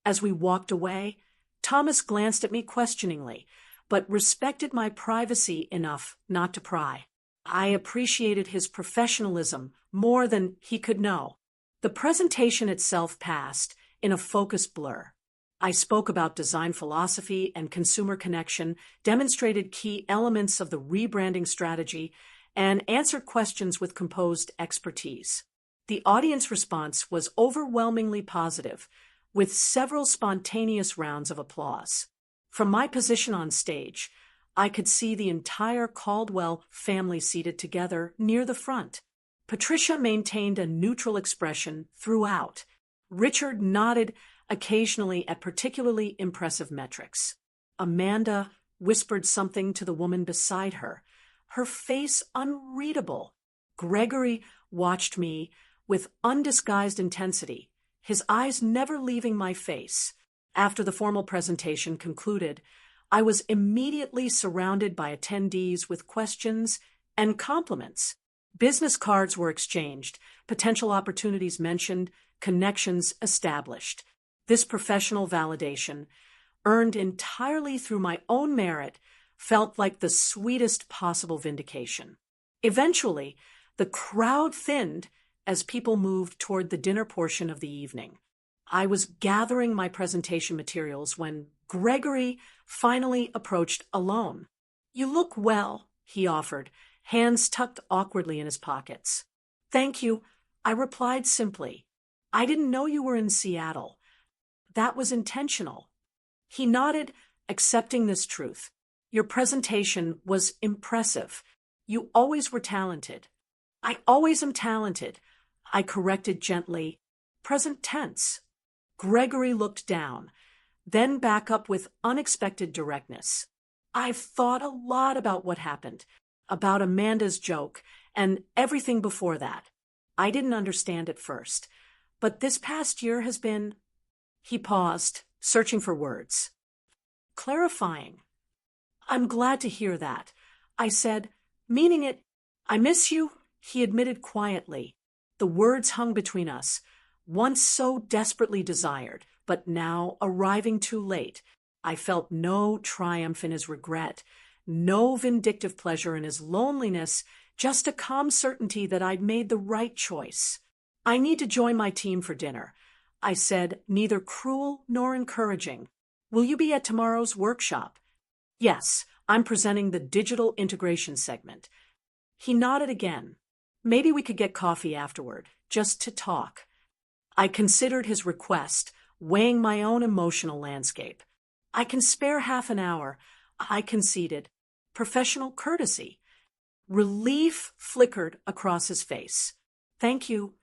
As we walked away, Thomas glanced at me questioningly, but respected my privacy enough not to pry. I appreciated his professionalism more than he could know. The presentation itself passed in a focused blur. I spoke about design philosophy and consumer connection, demonstrated key elements of the rebranding strategy, and answered questions with composed expertise. The audience response was overwhelmingly positive, with several spontaneous rounds of applause. From my position on stage, I could see the entire Caldwell family seated together near the front. Patricia maintained a neutral expression throughout. Richard nodded occasionally at particularly impressive metrics. Amanda whispered something to the woman beside her, her face unreadable. Gregory watched me with undisguised intensity, his eyes never leaving my face. After the formal presentation concluded, I was immediately surrounded by attendees with questions and compliments. Business cards were exchanged, potential opportunities mentioned, connections established. This professional validation, earned entirely through my own merit, felt like the sweetest possible vindication. Eventually, the crowd thinned as people moved toward the dinner portion of the evening. I was gathering my presentation materials when Gregory finally approached alone. "You look well," he offered, hands tucked awkwardly in his pockets. "Thank you," I replied simply. "I didn't know you were in Seattle. That was intentional." He nodded, accepting this truth. "Your presentation was impressive. You always were talented." "I always am talented," I corrected gently. Present tense. Gregory looked down, then back up with unexpected directness. "I've thought a lot about what happened, about Amanda's joke, and everything before that. I didn't understand at first, but this past year has been—" He paused, searching for words. "Clarifying." "I'm glad to hear that," I said, meaning it. "I miss you," he admitted quietly. The words hung between us, once so desperately desired, but now arriving too late. I felt no triumph in his regret, no vindictive pleasure in his loneliness, just a calm certainty that I'd made the right choice. "I need to join my team for dinner," I said, neither cruel nor encouraging. "Will you be at tomorrow's workshop?" "Yes, I'm presenting the digital integration segment." He nodded again. "Maybe we could get coffee afterward, just to talk." I considered his request, weighing my own emotional landscape. "I can spare half an hour," I conceded. Professional courtesy. Relief flickered across his face. "Thank you."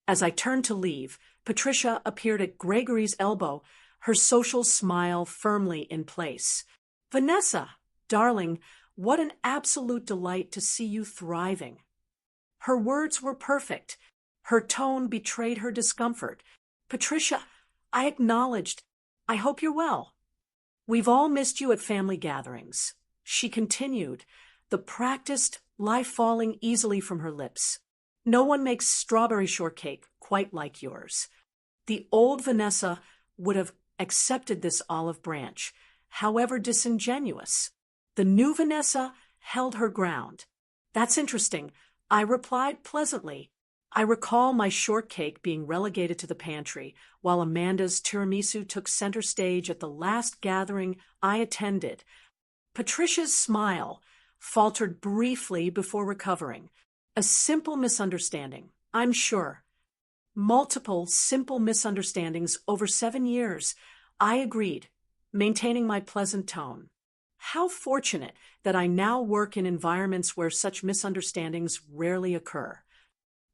As I turned to leave, Patricia appeared at Gregory's elbow, her social smile firmly in place. "Vanessa, darling, what an absolute delight to see you thriving." Her words were perfect. Her tone betrayed her discomfort. "Patricia," I acknowledged, "I hope you're well." "We've all missed you at family gatherings," she continued, the practiced life falling easily from her lips. "No one makes strawberry shortcake quite like yours." The old Vanessa would have accepted this olive branch, however disingenuous. The new Vanessa held her ground. "That's interesting," I replied pleasantly. I recall my shortcake being relegated to the pantry, while Amanda's tiramisu took center stage at the last gathering I attended. Patricia's smile faltered briefly before recovering. A simple misunderstanding, I'm sure. Multiple simple misunderstandings over 7 years, I agreed, maintaining my pleasant tone. How fortunate that I now work in environments where such misunderstandings rarely occur.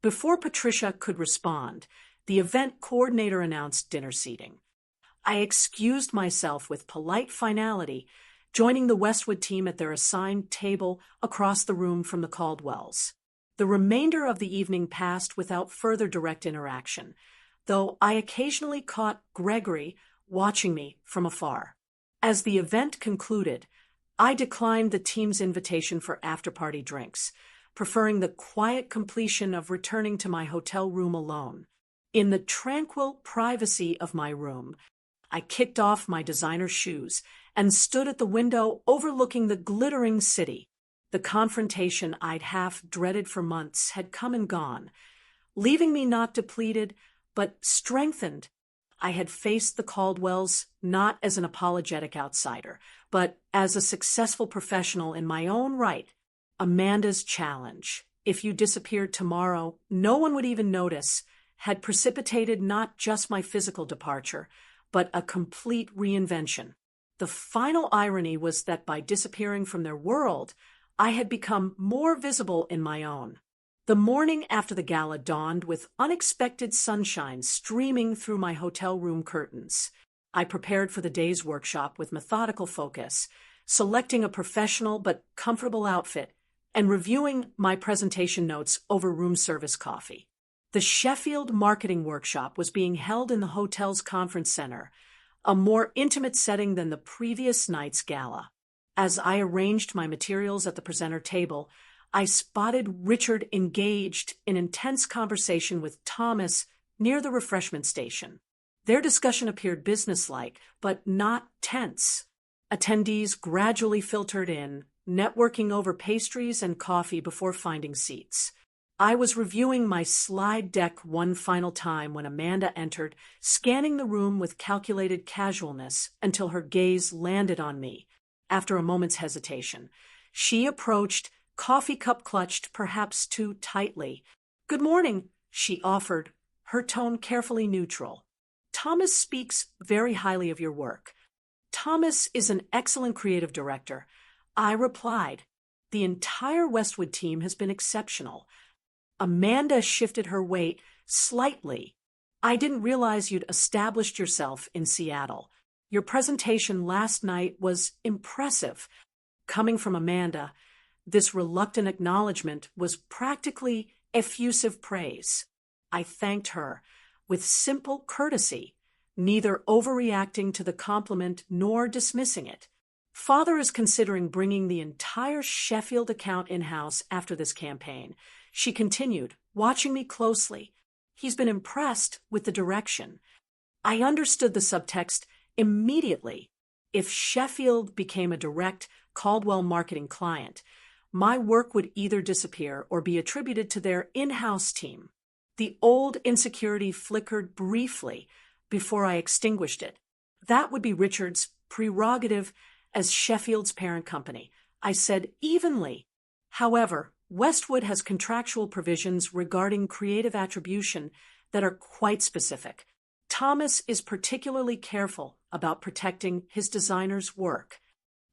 Before Patricia could respond, the event coordinator announced dinner seating. I excused myself with polite finality, joining the Westwood team at their assigned table across the room from the Caldwells. The remainder of the evening passed without further direct interaction, though I occasionally caught Gregory watching me from afar. As the event concluded, I declined the team's invitation for after-party drinks, preferring the quiet completion of returning to my hotel room alone. In the tranquil privacy of my room, I kicked off my designer shoes and stood at the window overlooking the glittering city. The confrontation I'd half dreaded for months had come and gone, leaving me not depleted, but strengthened. I had faced the Caldwells not as an apologetic outsider, but as a successful professional in my own right. Amanda's challenge, "If you disappeared tomorrow, no one would even notice," had precipitated not just my physical departure, but a complete reinvention. The final irony was that by disappearing from their world, I had become more visible in my own. The morning after the gala dawned with unexpected sunshine streaming through my hotel room curtains. I prepared for the day's workshop with methodical focus, selecting a professional but comfortable outfit and reviewing my presentation notes over room service coffee. The Sheffield marketing workshop was being held in the hotel's conference center, a more intimate setting than the previous night's gala. As I arranged my materials at the presenter table, I spotted Richard engaged in intense conversation with Thomas near the refreshment station. Their discussion appeared businesslike, but not tense. Attendees gradually filtered in, networking over pastries and coffee before finding seats. I was reviewing my slide deck one final time when Amanda entered, scanning the room with calculated casualness until her gaze landed on me. After a moment's hesitation, she approached, coffee cup clutched perhaps too tightly. "Good morning," she offered, her tone carefully neutral. "Thomas speaks very highly of your work." "Thomas is an excellent creative director," I replied. "The entire Westwood team has been exceptional." Amanda shifted her weight slightly. "I didn't realize you'd established yourself in Seattle. Your presentation last night was impressive." Coming from Amanda, this reluctant acknowledgement was practically effusive praise. I thanked her with simple courtesy, neither overreacting to the compliment nor dismissing it. "Father is considering bringing the entire Sheffield account in-house after this campaign," she continued, watching me closely. "He's been impressed with the direction." I understood the subtext immediately. If Sheffield became a direct Caldwell marketing client, my work would either disappear or be attributed to their in-house team. The old insecurity flickered briefly before I extinguished it. That would be Richard's prerogative as Sheffield's parent company, I said evenly. However, Westwood has contractual provisions regarding creative attribution that are quite specific. Thomas is particularly careful about protecting his designer's work.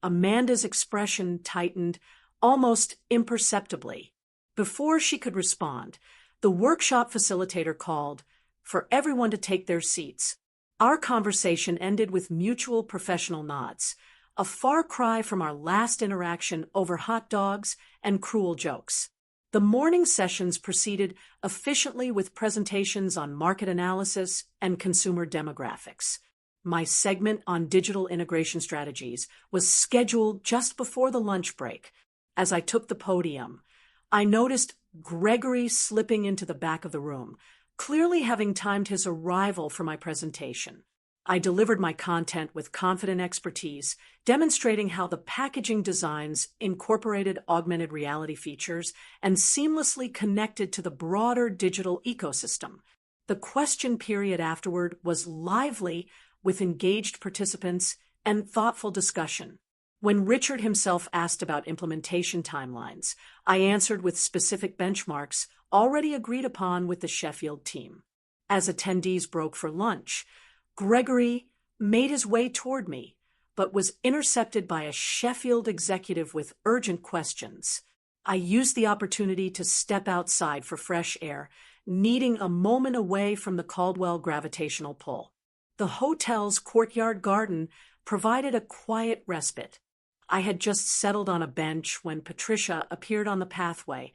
Amanda's expression tightened almost imperceptibly. Before she could respond, the workshop facilitator called for everyone to take their seats. Our conversation ended with mutual professional nods, a far cry from our last interaction over hot dogs and cruel jokes. The morning sessions proceeded efficiently with presentations on market analysis and consumer demographics. My segment on digital integration strategies was scheduled just before the lunch break. As I took the podium, I noticed Gregory slipping into the back of the room, clearly having timed his arrival for my presentation. I delivered my content with confident expertise, demonstrating how the packaging designs incorporated augmented reality features and seamlessly connected to the broader digital ecosystem. The question period afterward was lively, with engaged participants and thoughtful discussion. When Richard himself asked about implementation timelines, I answered with specific benchmarks already agreed upon with the Sheffield team. As attendees broke for lunch, Gregory made his way toward me, but was intercepted by a Sheffield executive with urgent questions. I used the opportunity to step outside for fresh air, needing a moment away from the Caldwell gravitational pull. The hotel's courtyard garden provided a quiet respite. I had just settled on a bench when Patricia appeared on the pathway,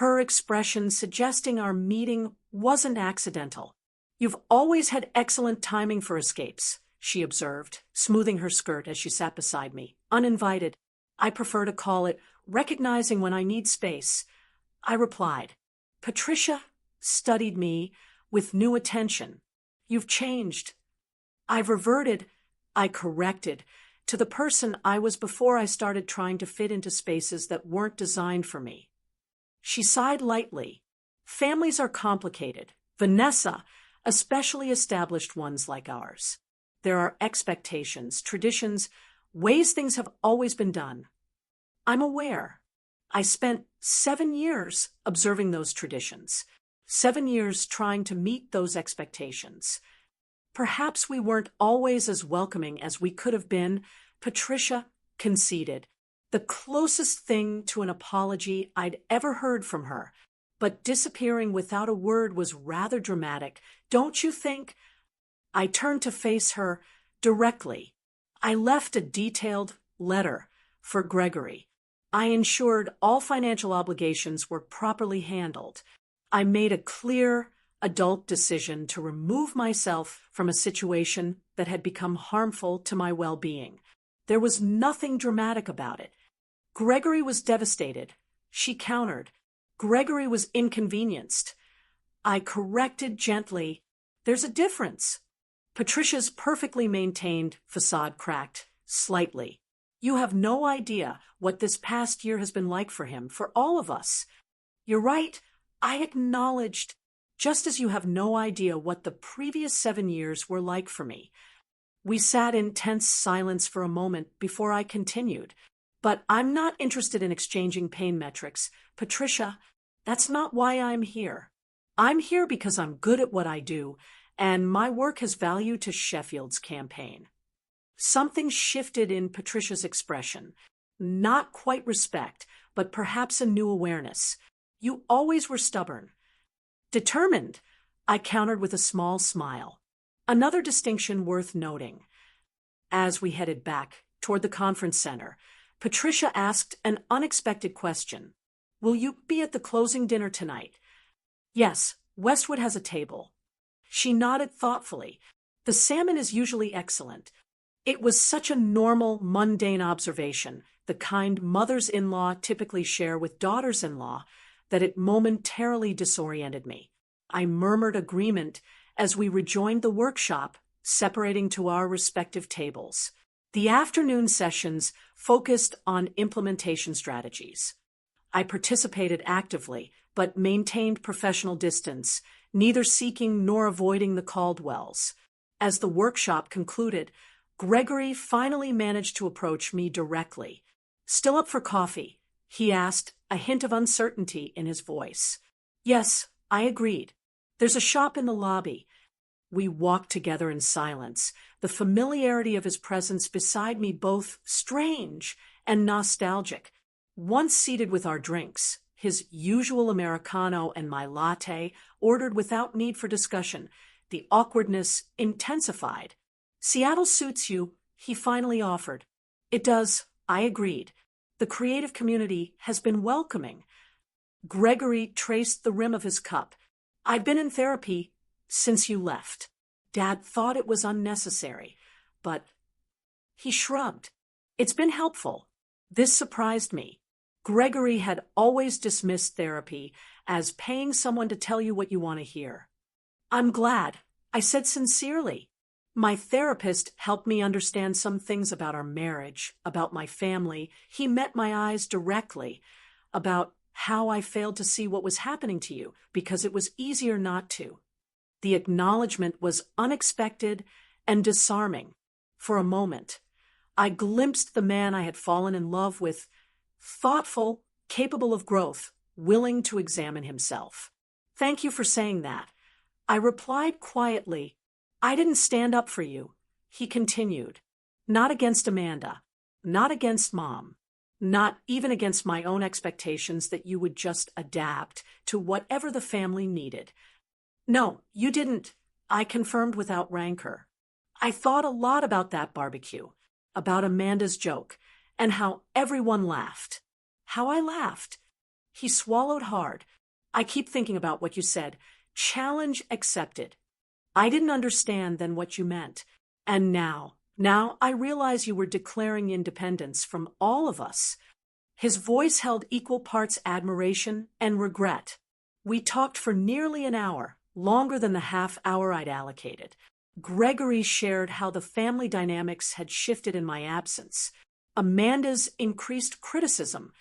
her expression suggesting our meeting wasn't accidental. "You've always had excellent timing for escapes," she observed, smoothing her skirt as she sat beside me. "Uninvited. I prefer to call it recognizing when I need space," I replied. Patricia studied me with new attention. "You've changed." "I've reverted," I corrected, "to the person I was before I started trying to fit into spaces that weren't designed for me." She sighed lightly. "Families are complicated. Vanessa, especially established ones like ours. There are expectations, traditions, ways things have always been done." "I'm aware. I spent 7 years observing those traditions, 7 years trying to meet those expectations. Perhaps we weren't always as welcoming as we could have been," Patricia conceded. The closest thing to an apology I'd ever heard from her, but disappearing without a word was rather dramatic, don't you think? I turned to face her directly. I left a detailed letter for Gregory. I ensured all financial obligations were properly handled. I made a clear, adult decision to remove myself from a situation that had become harmful to my well-being. There was nothing dramatic about it. Gregory was devastated, She countered. Gregory was inconvenienced. I corrected gently. There's a difference. Patricia's perfectly maintained facade cracked slightly. You have no idea what this past year has been like for him, for all of us. You're right, I acknowledged, just as you have no idea what the previous 7 years were like for me. We sat in tense silence for a moment before I continued. But I'm not interested in exchanging pain metrics. Patricia, that's not why I'm here. I'm here because I'm good at what I do, and my work has value to Sheffield's campaign. Something shifted in Patricia's expression. Not quite respect, but perhaps a new awareness. You always were stubborn. Determined, I countered with a small smile. Another distinction worth noting. As we headed back toward the conference center, Patricia asked an unexpected question. Will you be at the closing dinner tonight? Yes, Westwood has a table. She nodded thoughtfully. The salmon is usually excellent. It was such a normal, mundane observation, the kind mothers-in-law typically share with daughters-in-law, that it momentarily disoriented me. I murmured agreement as we rejoined the workshop, separating to our respective tables. The afternoon sessions focused on implementation strategies. I participated actively, but maintained professional distance, neither seeking nor avoiding the Caldwells. As the workshop concluded, Gregory finally managed to approach me directly. Still up for coffee? He asked, a hint of uncertainty in his voice. Yes, I agreed. There's a shop in the lobby. We walked together in silence, the familiarity of his presence beside me both strange and nostalgic. Once seated with our drinks, his usual Americano and my latte, ordered without need for discussion, the awkwardness intensified. Seattle suits you, he finally offered. It does, I agreed. The creative community has been welcoming. Gregory traced the rim of his cup. I've been in therapy since you left. Dad thought it was unnecessary, but he shrugged. It's been helpful. This surprised me. Gregory had always dismissed therapy as paying someone to tell you what you want to hear. I'm glad, I said sincerely. My therapist helped me understand some things about our marriage, about my family. He met my eyes directly, about how I failed to see what was happening to you because it was easier not to. The acknowledgement was unexpected and disarming. For a moment, I glimpsed the man I had fallen in love with, thoughtful, capable of growth, willing to examine himself. Thank you for saying that. I replied quietly. I didn't stand up for you, he continued. Not against Amanda, not against Mom, not even against my own expectations that you would just adapt to whatever the family needed. No, you didn't, I confirmed without rancor. I thought a lot about that barbecue, about Amanda's joke, and how everyone laughed. How I laughed. He swallowed hard. I keep thinking about what you said. Challenge accepted. I didn't understand then what you meant. And now I realize you were declaring independence from all of us. His voice held equal parts admiration and regret. We talked for nearly an hour, longer than the half hour I'd allocated. Gregory shared how the family dynamics had shifted in my absence. Amanda's increased criticism,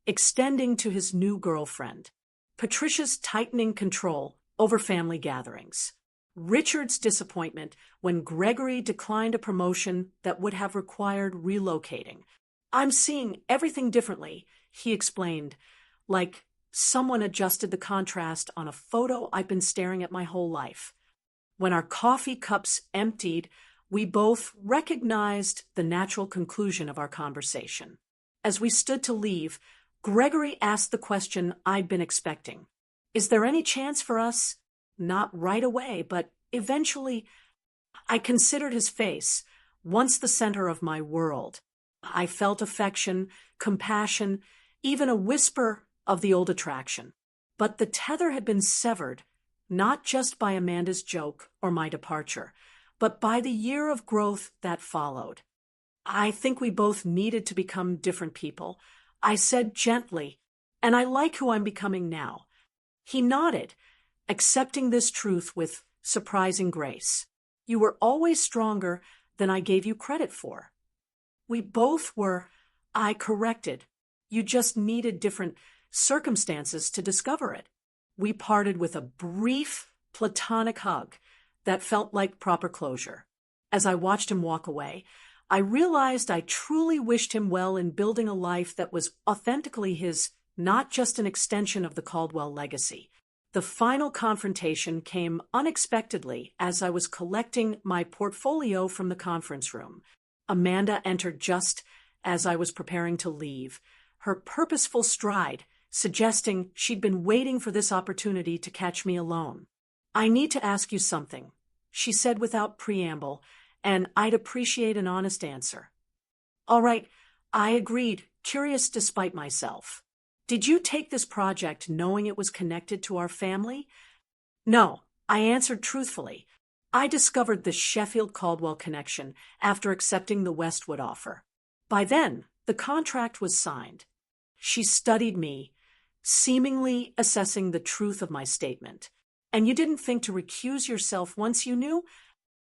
extending to his new girlfriend. Patricia's tightening control over family gatherings. Richard's disappointment when Gregory declined a promotion that would have required relocating. I'm seeing everything differently, he explained, like someone adjusted the contrast on a photo I've been staring at my whole life. When our coffee cups emptied, we both recognized the natural conclusion of our conversation. As we stood to leave, Gregory asked the question I'd been expecting. Is there any chance for us? Not right away, but eventually. I considered his face, once the center of my world. I felt affection, compassion, even a whisper of the old attraction. But the tether had been severed, not just by Amanda's joke or my departure, but by the year of growth that followed. I think we both needed to become different people. I said gently, and I like who I'm becoming now." He nodded, accepting this truth with surprising grace. "You were always stronger than I gave you credit for." "We both were," I corrected. "You just needed different circumstances to discover it." We parted with a brief, platonic hug that felt like proper closure. As I watched him walk away, I realized I truly wished him well in building a life that was authentically his, not just an extension of the Caldwell legacy. The final confrontation came unexpectedly as I was collecting my portfolio from the conference room. Amanda entered just as I was preparing to leave, her purposeful stride suggesting she'd been waiting for this opportunity to catch me alone. "I need to ask you something," she said without preamble, "and I'd appreciate an honest answer." "All right," I agreed, curious despite myself. "Did you take this project knowing it was connected to our family?" "No," I answered truthfully. "I discovered the Sheffield-Caldwell connection after accepting the Westwood offer. By then, the contract was signed." She studied me, seemingly assessing the truth of my statement. "And you didn't think to recuse yourself once you knew?"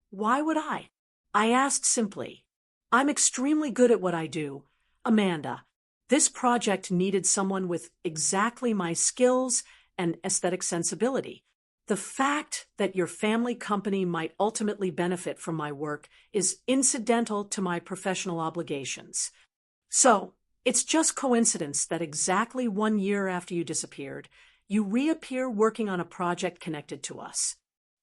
"Why would I?" I asked simply. "I'm extremely good at what I do, Amanda. This project needed someone with exactly my skills and aesthetic sensibility. The fact that your family company might ultimately benefit from my work is incidental to my professional obligations. So, it's just coincidence that exactly 1 year after you disappeared, you reappear working on a project connected to us."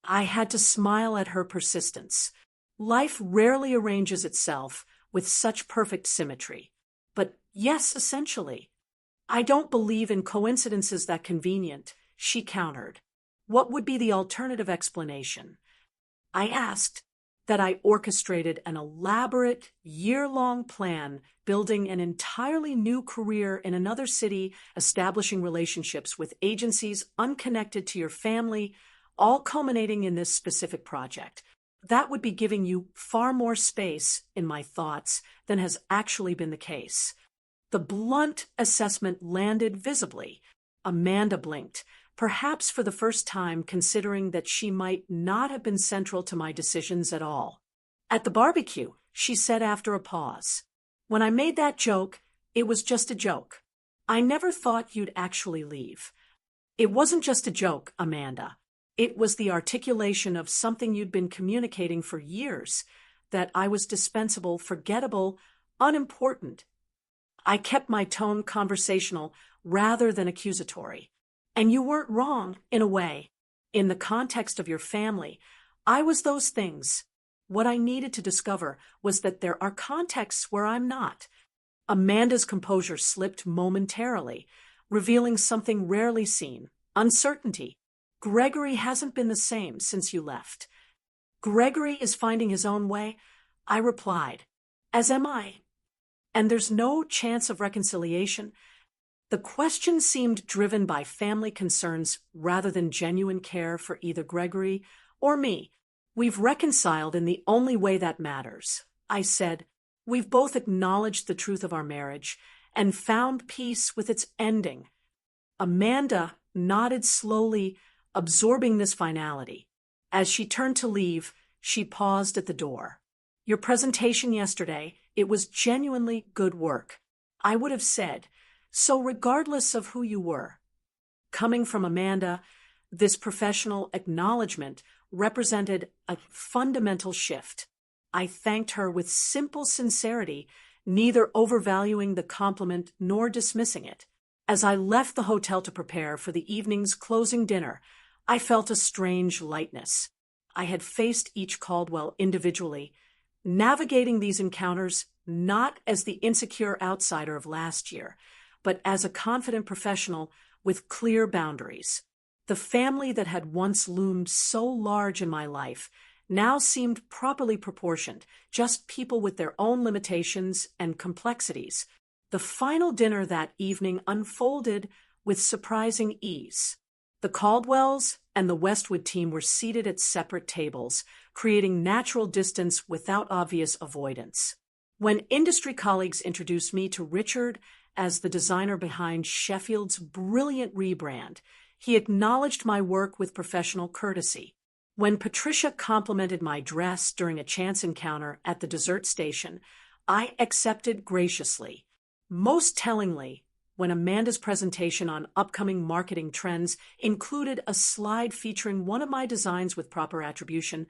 I had to smile at her persistence. Life rarely arranges itself with such perfect symmetry. But yes, essentially. "I don't believe in coincidences that convenient," she countered. "What would be the alternative explanation?" I asked. "That I orchestrated an elaborate, year-long plan, building an entirely new career in another city, establishing relationships with agencies unconnected to your family, all culminating in this specific project. That would be giving you far more space in my thoughts than has actually been the case." The blunt assessment landed visibly. Amanda blinked, perhaps for the first time considering that she might not have been central to my decisions at all. "At the barbecue," she said after a pause, "when I made that joke, it was just a joke. I never thought you'd actually leave." "It wasn't just a joke, Amanda. It was the articulation of something you'd been communicating for years, that I was dispensable, forgettable, unimportant." I kept my tone conversational rather than accusatory. "And you weren't wrong, in a way. In the context of your family, I was those things. What I needed to discover was that there are contexts where I'm not." Amanda's composure slipped momentarily, revealing something rarely seen: uncertainty. "Gregory hasn't been the same since you left." "Gregory is finding his own way," I replied. "As am I." "And there's no chance of reconciliation?" The question seemed driven by family concerns rather than genuine care for either Gregory or me. "We've reconciled in the only way that matters," I said. "We've both acknowledged the truth of our marriage and found peace with its ending." Amanda nodded slowly, absorbing this finality. As she turned to leave, she paused at the door. "Your presentation yesterday, it was genuinely good work," I would have said, so regardless of who you were. Coming from Amanda, this professional acknowledgement represented a fundamental shift. I thanked her with simple sincerity, neither overvaluing the compliment nor dismissing it. As I left the hotel to prepare for the evening's closing dinner, I felt a strange lightness. I had faced each Caldwell individually, navigating these encounters not as the insecure outsider of last year, but as a confident professional with clear boundaries. The family that had once loomed so large in my life now seemed properly proportioned, just people with their own limitations and complexities. The final dinner that evening unfolded with surprising ease. The Caldwells and the Westwood team were seated at separate tables, creating natural distance without obvious avoidance. When industry colleagues introduced me to Richard as the designer behind Sheffield's brilliant rebrand. He acknowledged my work with professional courtesy. When Patricia complimented my dress during a chance encounter at the dessert station, I accepted graciously. Most tellingly, when Amanda's presentation on upcoming marketing trends included a slide featuring one of my designs with proper attribution,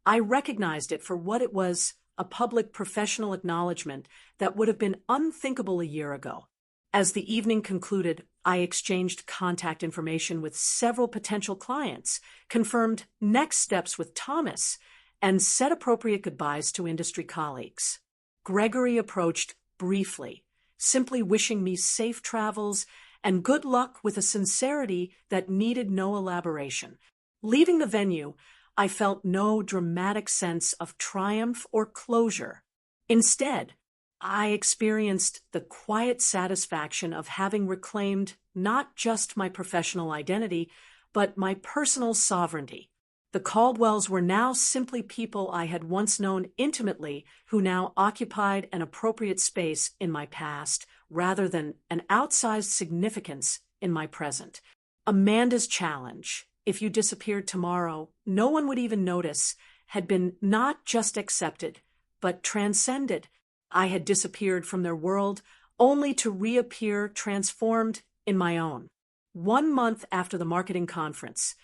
I recognized it for what it was, a public professional acknowledgement that would have been unthinkable a year ago. As the evening concluded, I exchanged contact information with several potential clients, confirmed next steps with Thomas, and said appropriate goodbyes to industry colleagues. Gregory approached briefly, simply wishing me safe travels and good luck with a sincerity that needed no elaboration. Leaving the venue, I felt no dramatic sense of triumph or closure. Instead, I experienced the quiet satisfaction of having reclaimed not just my professional identity, but my personal sovereignty. The Caldwells were now simply people I had once known intimately who now occupied an appropriate space in my past rather than an outsized significance in my present. Amanda's challenge, if you disappeared tomorrow, no one would even notice, had been not just accepted, but transcended. I had disappeared from their world only to reappear transformed in my own. 1 month after the marketing conference,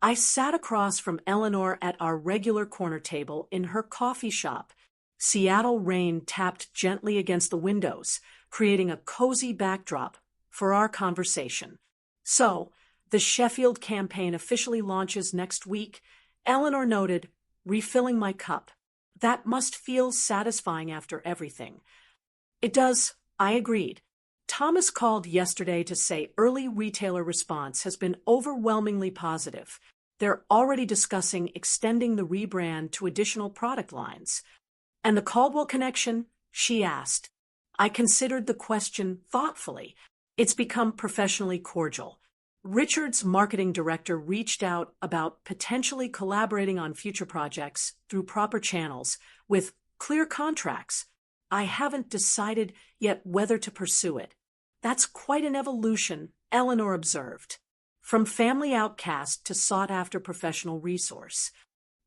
I sat across from Eleanor at our regular corner table in her coffee shop. Seattle rain tapped gently against the windows, creating a cozy backdrop for our conversation. So, the Sheffield campaign officially launches next week, Eleanor noted, refilling my cup. That must feel satisfying after everything. It does, I agreed. Thomas called yesterday to say early retailer response has been overwhelmingly positive. They're already discussing extending the rebrand to additional product lines. And the Caldwell connection? She asked. I considered the question thoughtfully. It's become professionally cordial. Richard's marketing director reached out about potentially collaborating on future projects through proper channels with clear contracts. I haven't decided yet whether to pursue it. That's quite an evolution, Eleanor observed. From family outcast to sought-after professional resource.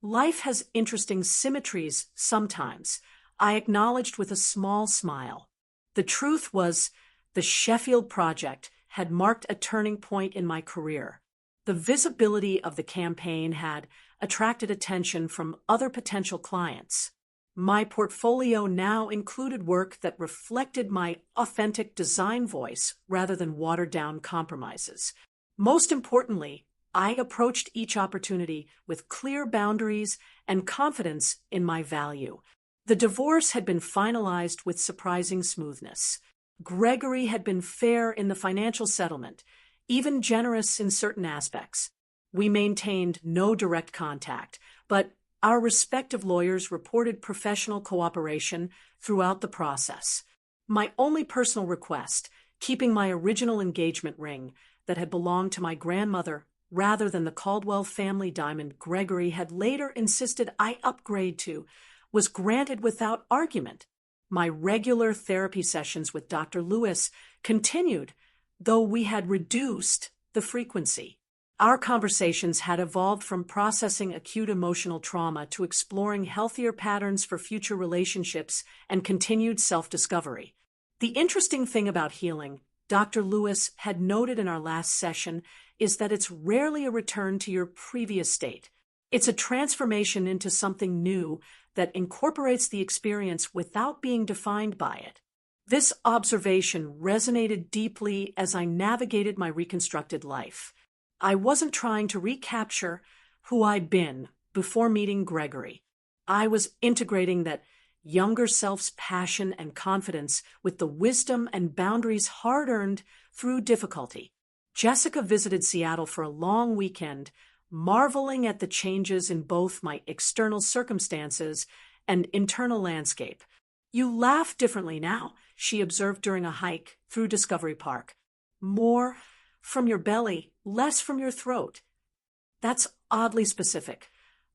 Life has interesting symmetries sometimes, I acknowledged with a small smile. The truth was, the Sheffield project had marked a turning point in my career. The visibility of the campaign had attracted attention from other potential clients. My portfolio now included work that reflected my authentic design voice rather than watered-down compromises. Most importantly, I approached each opportunity with clear boundaries and confidence in my value. The divorce had been finalized with surprising smoothness. Gregory had been fair in the financial settlement, even generous in certain aspects. We maintained no direct contact, but our respective lawyers reported professional cooperation throughout the process. My only personal request, keeping my original engagement ring that had belonged to my grandmother rather than the Caldwell family diamond Gregory had later insisted I upgrade to, was granted without argument. My regular therapy sessions with Dr. Lewis continued, though we had reduced the frequency. Our conversations had evolved from processing acute emotional trauma to exploring healthier patterns for future relationships and continued self-discovery. The interesting thing about healing, Dr. Lewis had noted in our last session, is that it's rarely a return to your previous state. It's a transformation into something new that incorporates the experience without being defined by it. This observation resonated deeply as I navigated my reconstructed life. I wasn't trying to recapture who I'd been before meeting Gregory. I was integrating that younger self's passion and confidence with the wisdom and boundaries hard-earned through difficulty. Jessica visited Seattle for a long weekend, marveling at the changes in both my external circumstances and internal landscape. You laugh differently now, she observed during a hike through Discovery Park. More from your belly, less from your throat. That's oddly specific.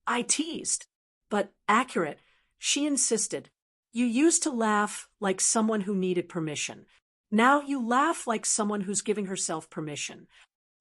I teased, but accurate. She insisted. You used to laugh like someone who needed permission. Now you laugh like someone who's giving herself permission.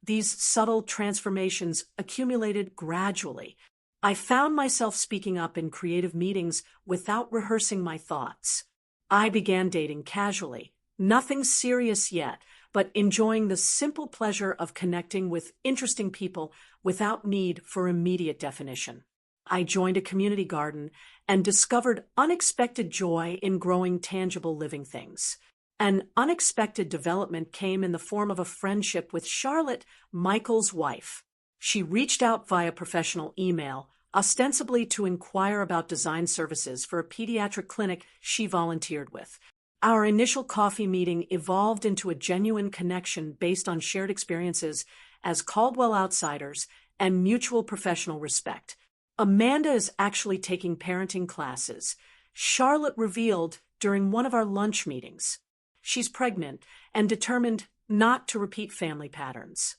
These subtle transformations accumulated gradually. I found myself speaking up in creative meetings without rehearsing my thoughts. I began dating casually, nothing serious yet, but enjoying the simple pleasure of connecting with interesting people without need for immediate definition. I joined a community garden and discovered unexpected joy in growing tangible living things. An unexpected development came in the form of a friendship with Charlotte, Michael's wife. She reached out via professional email, ostensibly to inquire about design services for a pediatric clinic she volunteered with. Our initial coffee meeting evolved into a genuine connection based on shared experiences as Caldwell outsiders and mutual professional respect. Amanda is actually taking parenting classes, Charlotte revealed during one of our lunch meetings. She's pregnant and determined not to repeat family patterns.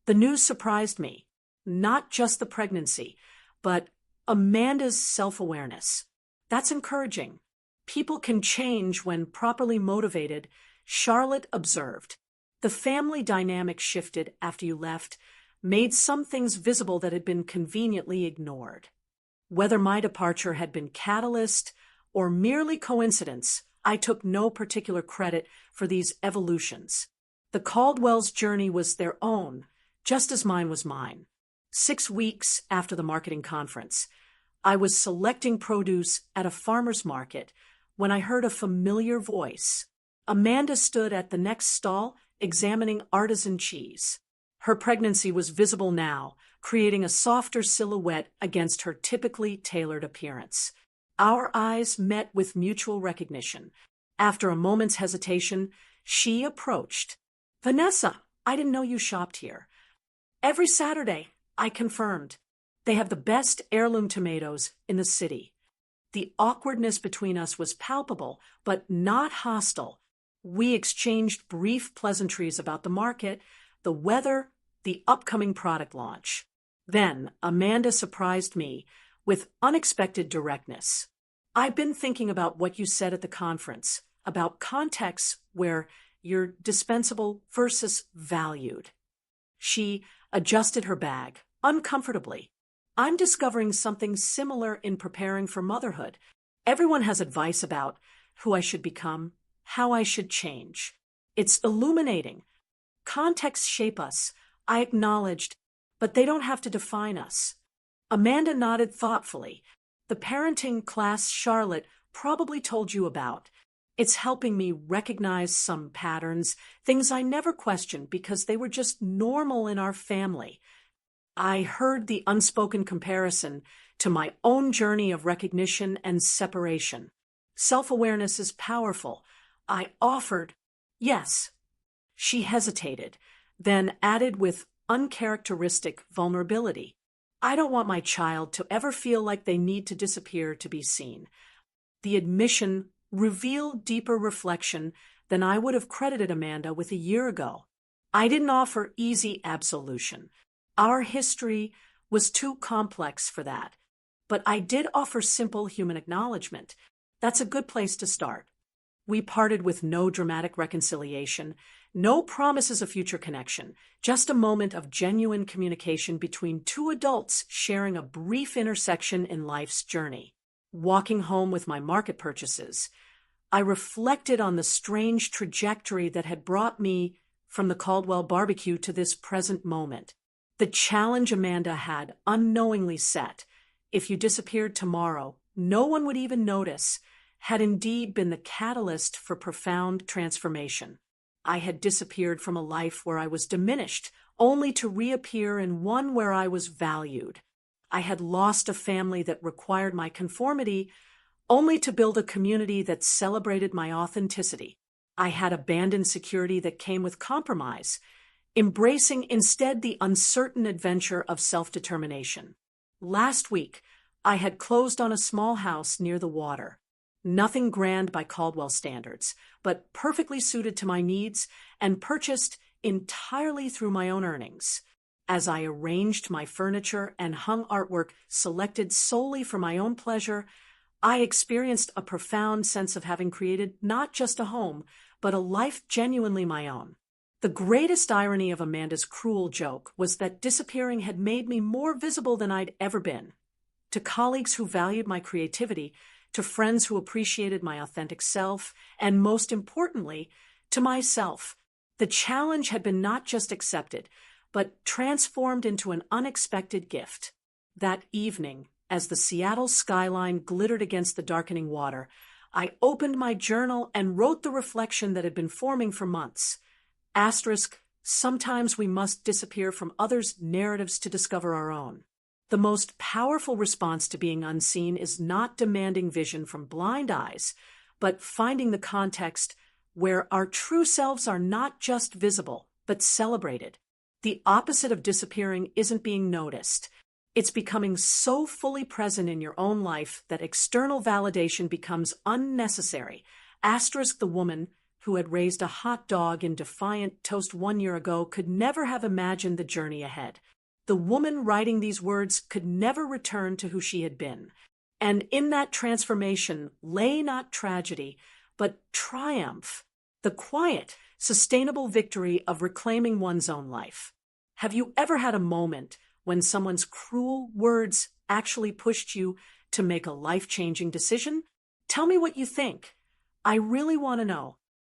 The news surprised me, not just the pregnancy, but Amanda's self-awareness. That's encouraging. People can change when properly motivated, Charlotte observed. The family dynamic shifted after you left, made some things visible that had been conveniently ignored. Whether my departure had been catalyst or merely coincidence, I took no particular credit for these evolutions. The Caldwell's journey was their own, just as mine was mine. 6 weeks after the marketing conference, I was selecting produce at a farmer's market when I heard a familiar voice. Amanda stood at the next stall examining artisan cheese. Her pregnancy was visible now, creating a softer silhouette against her typically tailored appearance. Our eyes met with mutual recognition. After a moment's hesitation, she approached. "Vanessa, I didn't know you shopped here." "Every Saturday," I confirmed. "They have the best heirloom tomatoes in the city." The awkwardness between us was palpable, but not hostile. We exchanged brief pleasantries about the market, the weather, the upcoming product launch. Then Amanda surprised me with unexpected directness. "I've been thinking about what you said at the conference, about contexts where you're dispensable versus valued." She adjusted her bag, uncomfortably. "I'm discovering something similar in preparing for motherhood. Everyone has advice about who I should become, how I should change. It's illuminating. Contexts shape us, I acknowledged, but they don't have to define us." Amanda nodded thoughtfully. "The parenting class Charlotte probably told you about. It's helping me recognize some patterns, things I never questioned because they were just normal in our family." I heard the unspoken comparison to my own journey of recognition and separation. Self-awareness is powerful. I offered, "Yes." She hesitated, then added with uncharacteristic vulnerability, "I don't want my child to ever feel like they need to disappear to be seen." The admission revealed deeper reflection than I would have credited Amanda with a year ago. I didn't offer easy absolution. Our history was too complex for that. But I did offer simple human acknowledgement. That's a good place to start. We parted with no dramatic reconciliation, no promises of future connection, just a moment of genuine communication between two adults sharing a brief intersection in life's journey. Walking home with my market purchases, I reflected on the strange trajectory that had brought me from the Caldwell barbecue to this present moment. The challenge Amanda had unknowingly set, if you disappeared tomorrow, no one would even notice, had indeed been the catalyst for profound transformation. I had disappeared from a life where I was diminished, only to reappear in one where I was valued. I had lost a family that required my conformity, only to build a community that celebrated my authenticity. I had abandoned security that came with compromise, embracing instead the uncertain adventure of self-determination. Last week, I had closed on a small house near the water. Nothing grand by Caldwell standards, but perfectly suited to my needs and purchased entirely through my own earnings. As I arranged my furniture and hung artwork selected solely for my own pleasure, I experienced a profound sense of having created not just a home, but a life genuinely my own. The greatest irony of Amanda's cruel joke was that disappearing had made me more visible than I'd ever been. To colleagues who valued my creativity, to friends who appreciated my authentic self, and most importantly, to myself, the challenge had been not just accepted, but transformed into an unexpected gift. That evening, as the Seattle skyline glittered against the darkening water, I opened my journal and wrote the reflection that had been forming for months. Asterisk, sometimes we must disappear from others' narratives to discover our own. The most powerful response to being unseen is not demanding vision from blind eyes, but finding the context where our true selves are not just visible, but celebrated. The opposite of disappearing isn't being noticed. It's becoming so fully present in your own life that external validation becomes unnecessary. Asterisk, the woman who had raised a hot dog in Defiant Toast 1 year ago could never have imagined the journey ahead. The woman writing these words could never return to who she had been. And in that transformation lay not tragedy, but triumph, the quiet, sustainable victory of reclaiming one's own life. Have you ever had a moment when someone's cruel words actually pushed you to make a life-changing decision? Tell me what you think. I really want to know.